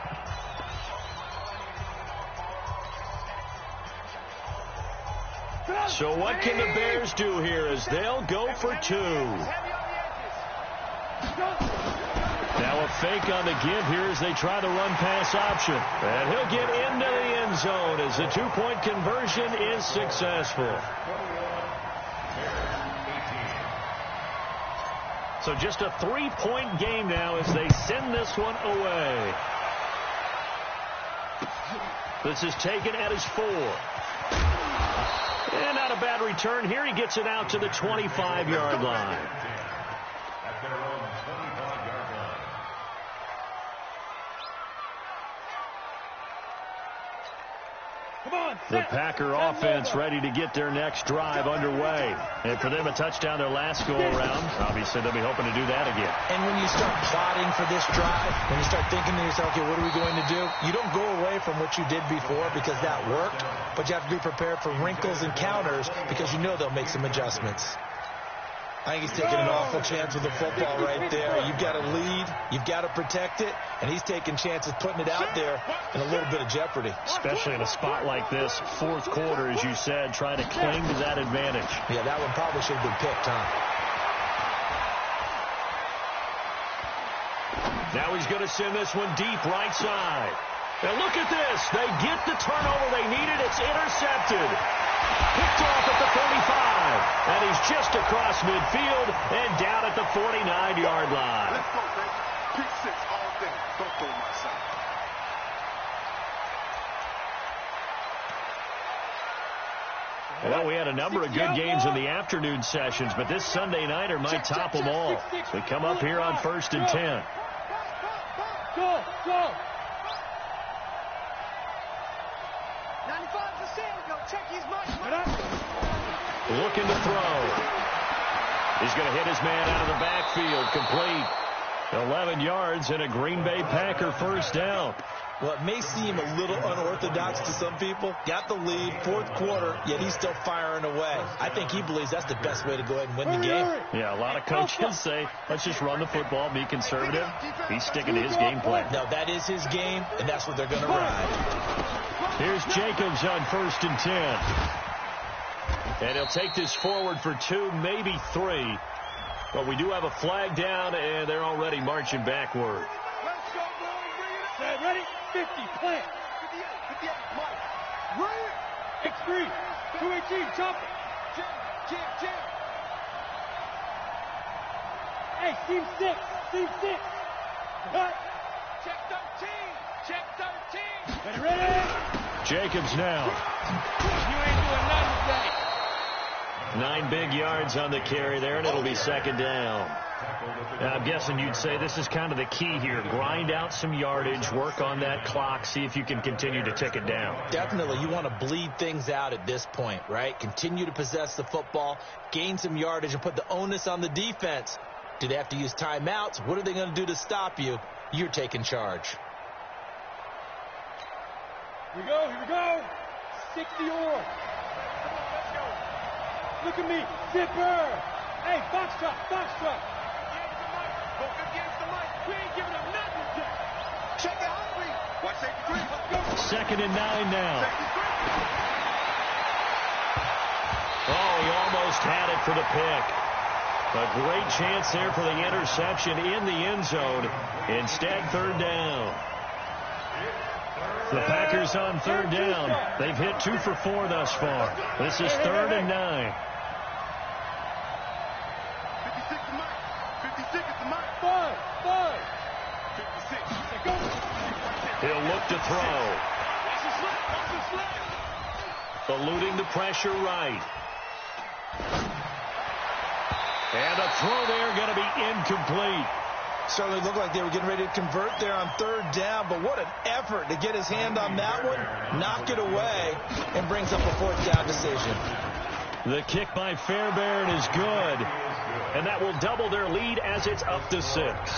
So what can the Bears do here as they'll go for 2? Now a fake on the give here as they try the run-pass option. And he'll get into the end zone as the 2-point conversion is successful. So just a 3-point game now as they send this one away. This is taken at his 4. And not a bad return here. He gets it out to the 25-yard line. The Packer offense ready to get their next drive underway. And for them, a touchdown their last go-around. Obviously, they'll be hoping to do that again. And when you start plotting for this drive, when you start thinking to yourself, okay, what are we going to do? You don't go away from what you did before because that worked, but you have to be prepared for wrinkles and counters because you know they'll make some adjustments. I think he's taking an awful chance with the football right there. You've got to lead. You've got to protect it. And he's taking chances putting it out there in a little bit of jeopardy. Especially in a spot like this, fourth quarter, as you said, trying to cling to that advantage. Yeah, that one probably should have been picked, huh? Now he's going to send this one deep right side. And look at this. They get the turnover they needed. It's intercepted. Picked off at the 35. And he's just across midfield and down at the 49-yard line. Let's go, baby. Pick 6 all day. Don't throw my side. Well, we had a number of good games in the afternoon sessions, but this Sunday nighter might top them all. We come up here on 1st and 10. Go, go. 95%. Go check his mic. Looking to throw. He's going to hit his man out of the backfield. Complete. 11 yards and a Green Bay Packer first down. Well, it may seem a little unorthodox to some people. Got the lead, fourth quarter, yet he's still firing away. I think he believes that's the best way to go ahead and win the game. Yeah, a lot of coaches say, let's just run the football, be conservative. He's sticking to his game plan. No, that is his game, and that's what they're going to ride. Here's Jacobs on 1st and 10. And he'll take this forward for 2, maybe 3. But we do have a flag down, and they're already marching backward. Let's go, boys. Bring it up. Okay, ready? 50, plant. 58, Mike. Bring it. X3, 218, jump it. Jam. Hey, team 6, team 6. Cut. Check 13. Ready? Jacobs now. You ain't doing nothing today. 9 big yards on the carry there, and it'll be second down. Now, I'm guessing you'd say this is kind of the key here. Grind out some yardage, work on that clock, see if you can continue to tick it down. Definitely, you want to bleed things out at this point, right? Continue to possess the football, gain some yardage, and put the onus on the defense. Do they have to use timeouts? What are they going to do to stop you? You're taking charge. Here we go. 60 or. Look at me, zipper. Hey, box truck. Go against the mic. We ain't giving up nothing today. Check it out, please. Watch safety 3. Let's go. 2nd and 9 now. Oh, he almost had it for the pick. A great chance there for the interception in the end zone. Instead, 3rd down. The Packers on 3rd down. They've hit 2 for 4 thus far. This is 3rd and 9. 56 to Mike. 56 is the mic. 5. 56. He'll look to throw. Watch the slip. Eluding the pressure right. And a throw there going to be incomplete. Certainly looked like they were getting ready to convert there on 3rd down, but what an effort to get his hand on that one, knock it away, and brings up a 4th down decision. The kick by Fairbairn is good, and that will double their lead as it's up to 6.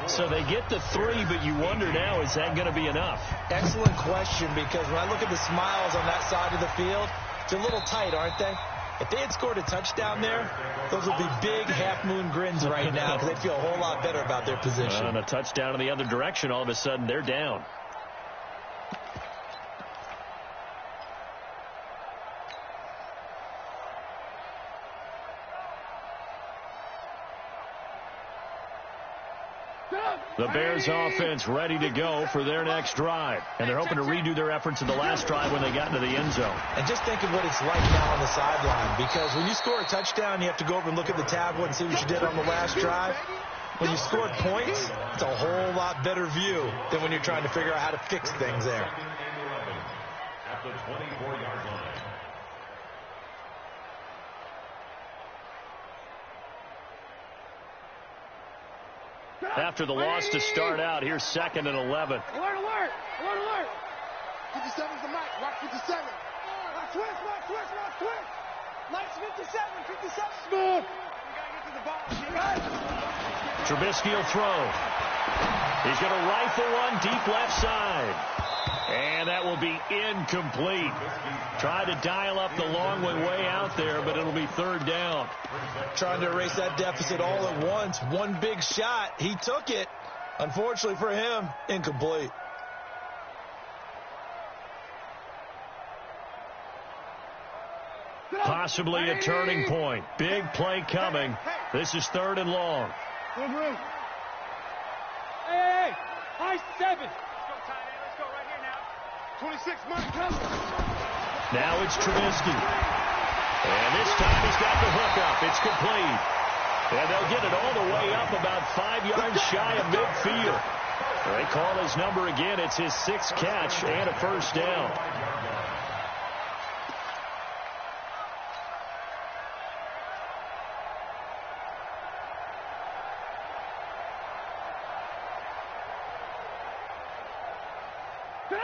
So they get the 3, but you wonder now, is that going to be enough? Excellent question, because when I look at the smiles on that side of the field, they're a little tight, aren't they? If they had scored a touchdown there, those would be big half-moon grins right now because they'd feel a whole lot better about their position. And a touchdown in the other direction, all of a sudden, they're down. The Bears offense ready to go for their next drive. And they're hoping to redo their efforts in the last drive when they got into the end zone. And just think of what it's like now on the sideline, because when you score a touchdown, you have to go over and look at the tablet and see what you did on the last drive. When you scored points, it's a whole lot better view than when you're trying to figure out how to fix things there. At the 24-yard line. After the loss to start out, here's 2nd and 11. Alert. 57's the mic. Watch 57. Switch. Mike's 57, 57. Smooth. We got to get to the ball. Trubisky will throw. He's going to rifle one deep left side. And that will be incomplete. Tried to dial up the long way out there, but it'll be third down. Trying to erase that deficit all at once. One big shot. He took it. Unfortunately for him, incomplete. Possibly a turning point. Big play coming. This is third and long. Hey, high 7. Let's go, tight end. Let's go right here now. 26, Mike. Now it's Trubisky. And this time he's got the hook up. It's complete. And they'll get it all the way up about 5 yards shy of midfield. They call his number again. It's his 6th catch and a first down.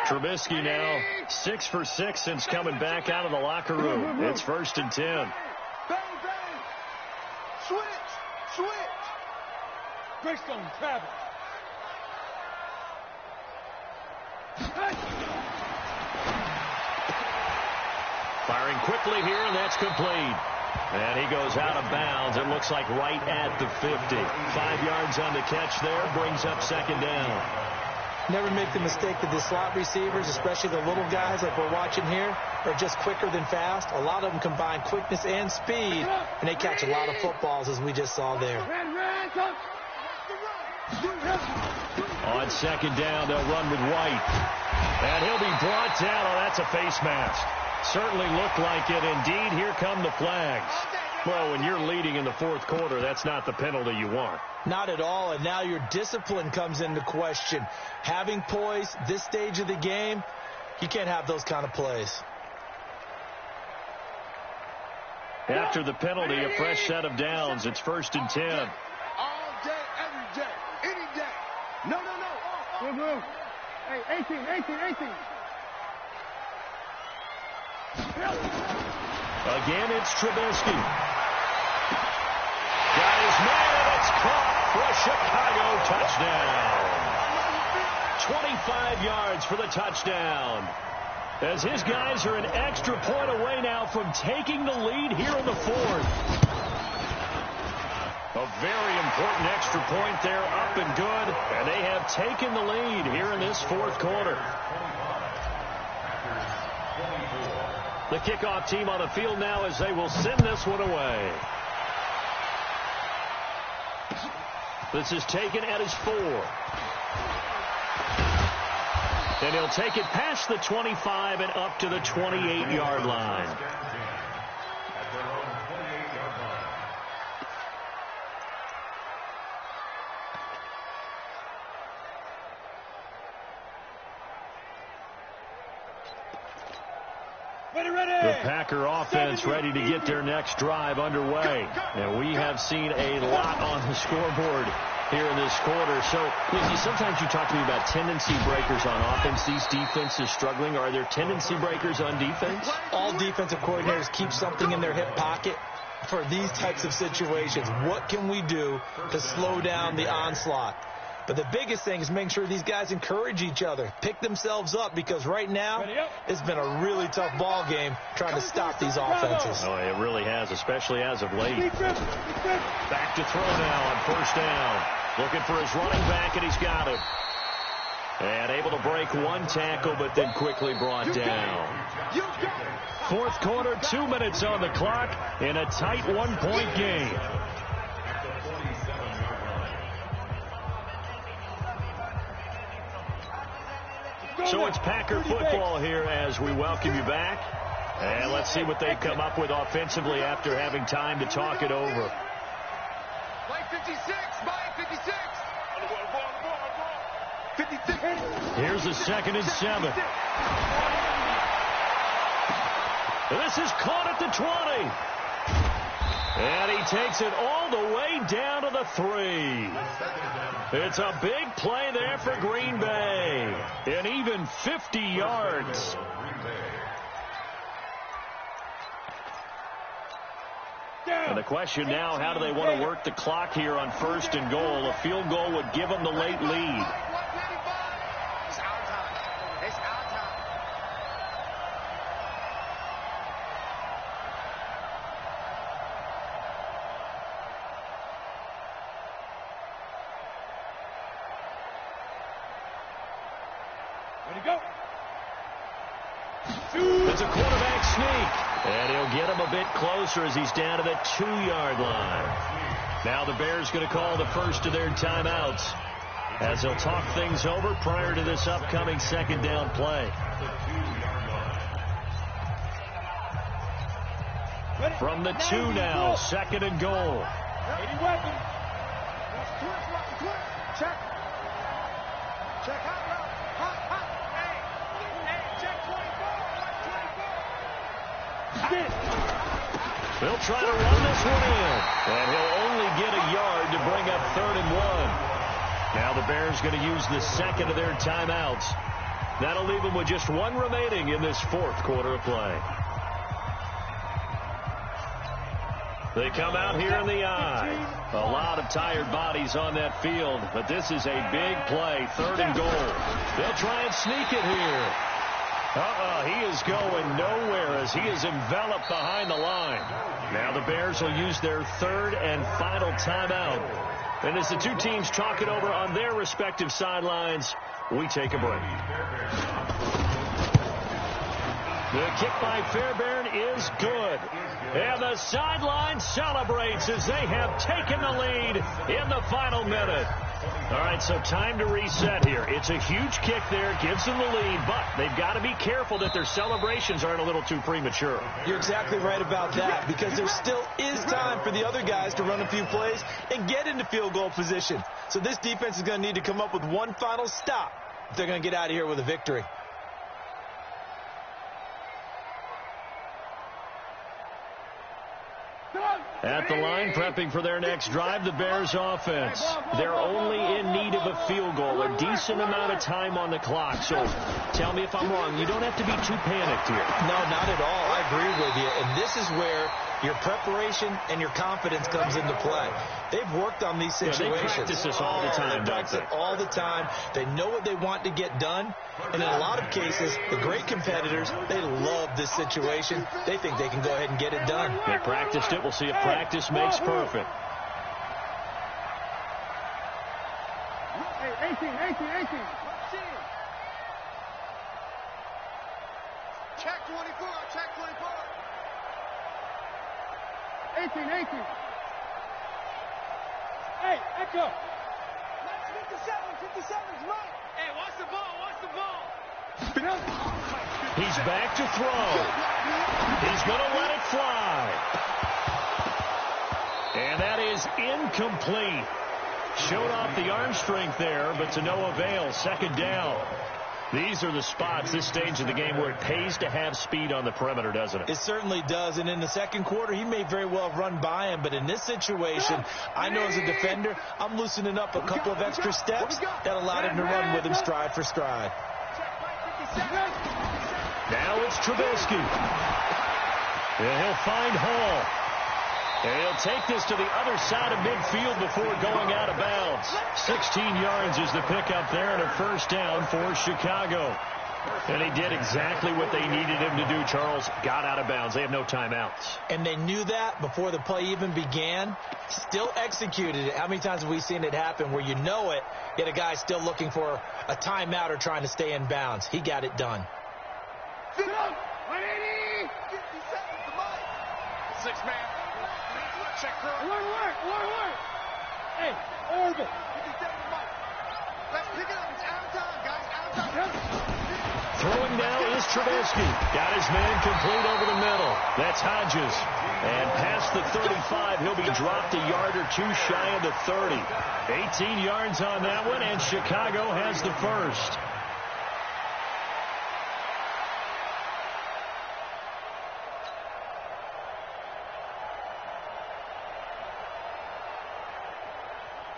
Trubisky now 6 for 6 since coming back out of the locker room. It's 1st and 10. Bang, bang. Switch. Greystone, Travis. Firing quickly here, and that's complete. And he goes out of bounds. It looks like right at the 50. 5 yards on the catch there, brings up second down. Never make the mistake that the slot receivers, especially the little guys like we're watching here, are just quicker than fast. A lot of them combine quickness and speed, and they catch a lot of footballs, as we just saw there. On second down, they'll run with White. And he'll be brought down. Oh, that's a face mask. Certainly looked like it. Indeed, here come the flags. Well, when you're leading in the fourth quarter, that's not the penalty you want. Not at all, and now your discipline comes into question. Having poise, this stage of the game, you can't have those kind of plays. After the penalty, a fresh set of downs. It's 1st and 10. All day, every day, any day. No. Hey, 18. Again, it's Trubisky. Got his man, it's caught for a Chicago touchdown. 25 yards for the touchdown. As his guys are an extra point away now from taking the lead here in the fourth. A very important extra point there, up and good. And they have taken the lead here in this fourth quarter. The kickoff team on the field now as they will send this one away. This is taken at his 4. And he'll take it past the 25 and up to the 28-yard line. The Packer offense ready to get their next drive underway. And we have seen a lot on the scoreboard here in this quarter. So, Lizzie, sometimes you talk to me about tendency breakers on offense. These defenses struggling. Are there tendency breakers on defense? All defensive coordinators keep something in their hip pocket for these types of situations. What can we do to slow down the onslaught? But the biggest thing is making sure these guys encourage each other, pick themselves up, because right now it's been a really tough ball game trying to stop these offenses. Oh, it really has, especially as of late. Back to throw now on first down. Looking for his running back, and he's got it. And able to break one tackle, but then quickly brought down. Fourth quarter, 2 minutes on the clock in a tight one-point game. So it's Packer football here as we welcome you back. And let's see what they come up with offensively after having time to talk it over. Play 56, Mike, 56. 56. Here's a 2nd and 7. This is caught at the 20. And he takes it all the way down to the 3. It's a big play there for Green Bay. An even 50 yards. And the question now, how do they want to work the clock here on 1st and goal? A field goal would give them the late lead. It's our time. It's our time. Ready to go. It's a quarterback sneak. And he'll get him a bit closer as he's down to the 2-yard line. Now the Bears going to call the first of their timeouts as they'll talk things over prior to this upcoming second down play. From the 2 now, 2nd and goal. Check. Check hot route. Hot. Hey, check 24. They'll try to run this one in. And he'll only get a yard to bring up 3rd and 1. Now the Bears going to use the second of their timeouts. That'll leave them with just one remaining in this 4th quarter of play. They come out here in the eye. A lot of tired bodies on that field, but this is a big play, 3rd and goal. They'll try and sneak it here. He is going nowhere as he is enveloped behind the line. Now the Bears will use their 3rd and final timeout. And as the two teams talk it over on their respective sidelines, we take a break. The kick by Fairbairn is good. And the sideline celebrates as they have taken the lead in the final minute. All right, so time to reset here. It's a huge kick there, gives them the lead, but they've got to be careful that their celebrations aren't a little too premature. You're exactly right about that, because there still is time for the other guys to run a few plays and get into field goal position. So this defense is going to need to come up with one final stop if they're going to get out of here with a victory. At the line, prepping for their next drive, the Bears offense. They're only in need of a field goal, a decent amount of time on the clock. So tell me if I'm wrong. You don't have to be too panicked here. No, not at all. I agree with you. And this is where your preparation and your confidence comes into play. They've worked on these situations. They practice this all the time, They practice it all the time. They know what they want to get done. And in a lot of cases, the great competitors, they love this situation. They think they can go ahead and get it done. They practiced it. We'll see if practice makes perfect. Hey, 18. Check 24. Check 24. 18. Hey, echo. 57's right. Hey, watch the ball. He's back to throw. He's going to let it fly. And that is incomplete. Showed off the arm strength there, but to no avail. 2nd down. These are the spots, this stage of the game, where it pays to have speed on the perimeter, doesn't it? It certainly does. And in the 2nd quarter, he may very well have run by him. But in this situation, I know as a defender, I'm loosening up a couple of extra steps that allowed him to run with him stride for stride. Now it's Trubisky. And he'll find Hall. And he'll take this to the other side of midfield before going out of bounds. 16 yards is the pickup there and a 1st down for Chicago. And he did exactly what they needed him to do, Charles. Got out of bounds. They have no timeouts. And they knew that before the play even began. Still executed it. How many times have we seen it happen where you know it, yet a guy's still looking for a timeout or trying to stay in bounds? He got it done. 180. 57's the mic. 6-man. Check through. One. Hey, orbit. 57's the mic. Let's pick it up. It's out of time, guys. Out of time. Throwing now is Trubisky. Got his man complete over the middle. That's Hodges. And past the 35, he'll be dropped a yard or two shy of the 30. 18 yards on that one, and Chicago has the first.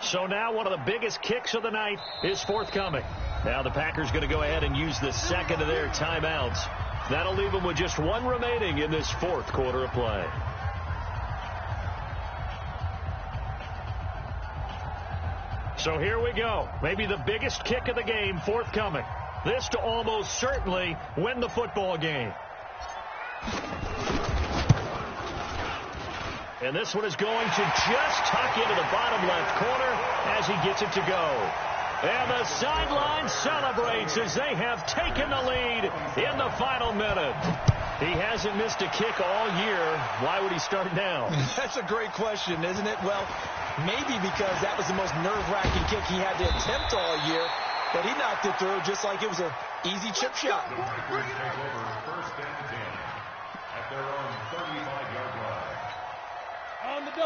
So now one of the biggest kicks of the night is forthcoming. Now the Packers going to go ahead and use the second of their timeouts. That'll leave them with just one remaining in this fourth quarter of play. So here we go. Maybe the biggest kick of the game forthcoming. This to almost certainly win the football game. And this one is going to just tuck into the bottom left corner as he gets it to go. And the sideline celebrates as they have taken the lead in the final minute. He hasn't missed a kick all year. Why would he start now? That's a great question, isn't it? Well, maybe because that was the most nerve-wracking kick he had to attempt all year, but he knocked it through just like it was an easy chip shot. The Packers take over first and 10 at their own 35-yard line.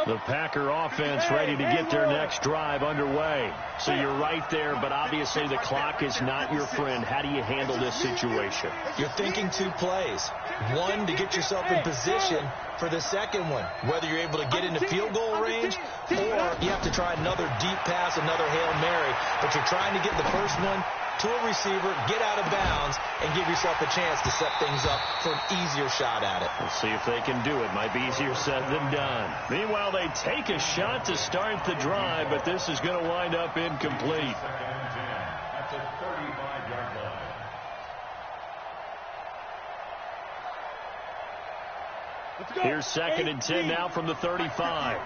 The Packer offense ready to get their next drive underway. So you're right there, but obviously the clock is not your friend. How do you handle this situation? You're thinking two plays. One, to get yourself in position for the second one, whether you're able to get into field goal range or you have to try another deep pass, another Hail Mary. But you're trying to get the first one to a receiver, get out of bounds, and give yourself a chance to set things up for an easier shot at it. We'll see if they can do it. Might be easier said than done. Meanwhile, they take a shot to start the drive, but this is going to wind up incomplete. Second and 10 at the 35-yard line. Here's second and 10 now from the 35.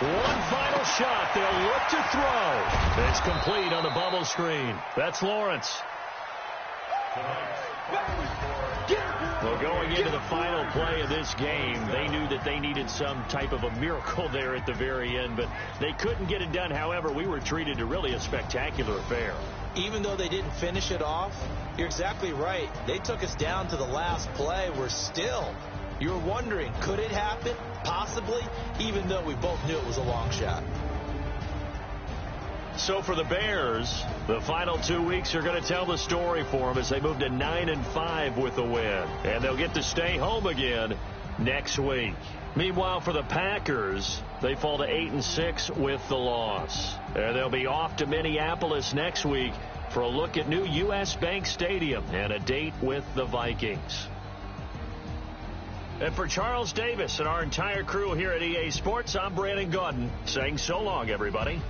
One final shot. They'll look to throw. It's complete on the bubble screen. That's Lawrence. Well, going into the final play of this game, they knew that they needed some type of a miracle there at the very end, but they couldn't get it done. However, we were treated to really a spectacular affair. Even though they didn't finish it off, you're exactly right. They took us down to the last play. You're wondering, could it happen? Possibly, even though we both knew it was a long shot. So for the Bears, the final 2 weeks are going to tell the story for them as they move to 9-5 with a win. And they'll get to stay home again next week. Meanwhile, for the Packers, they fall to 8-6 with the loss. And they'll be off to Minneapolis next week for a look at new U.S. Bank Stadium and a date with the Vikings. And for Charles Davis and our entire crew here at EA Sports, I'm Brandon Gaudin saying so long, everybody.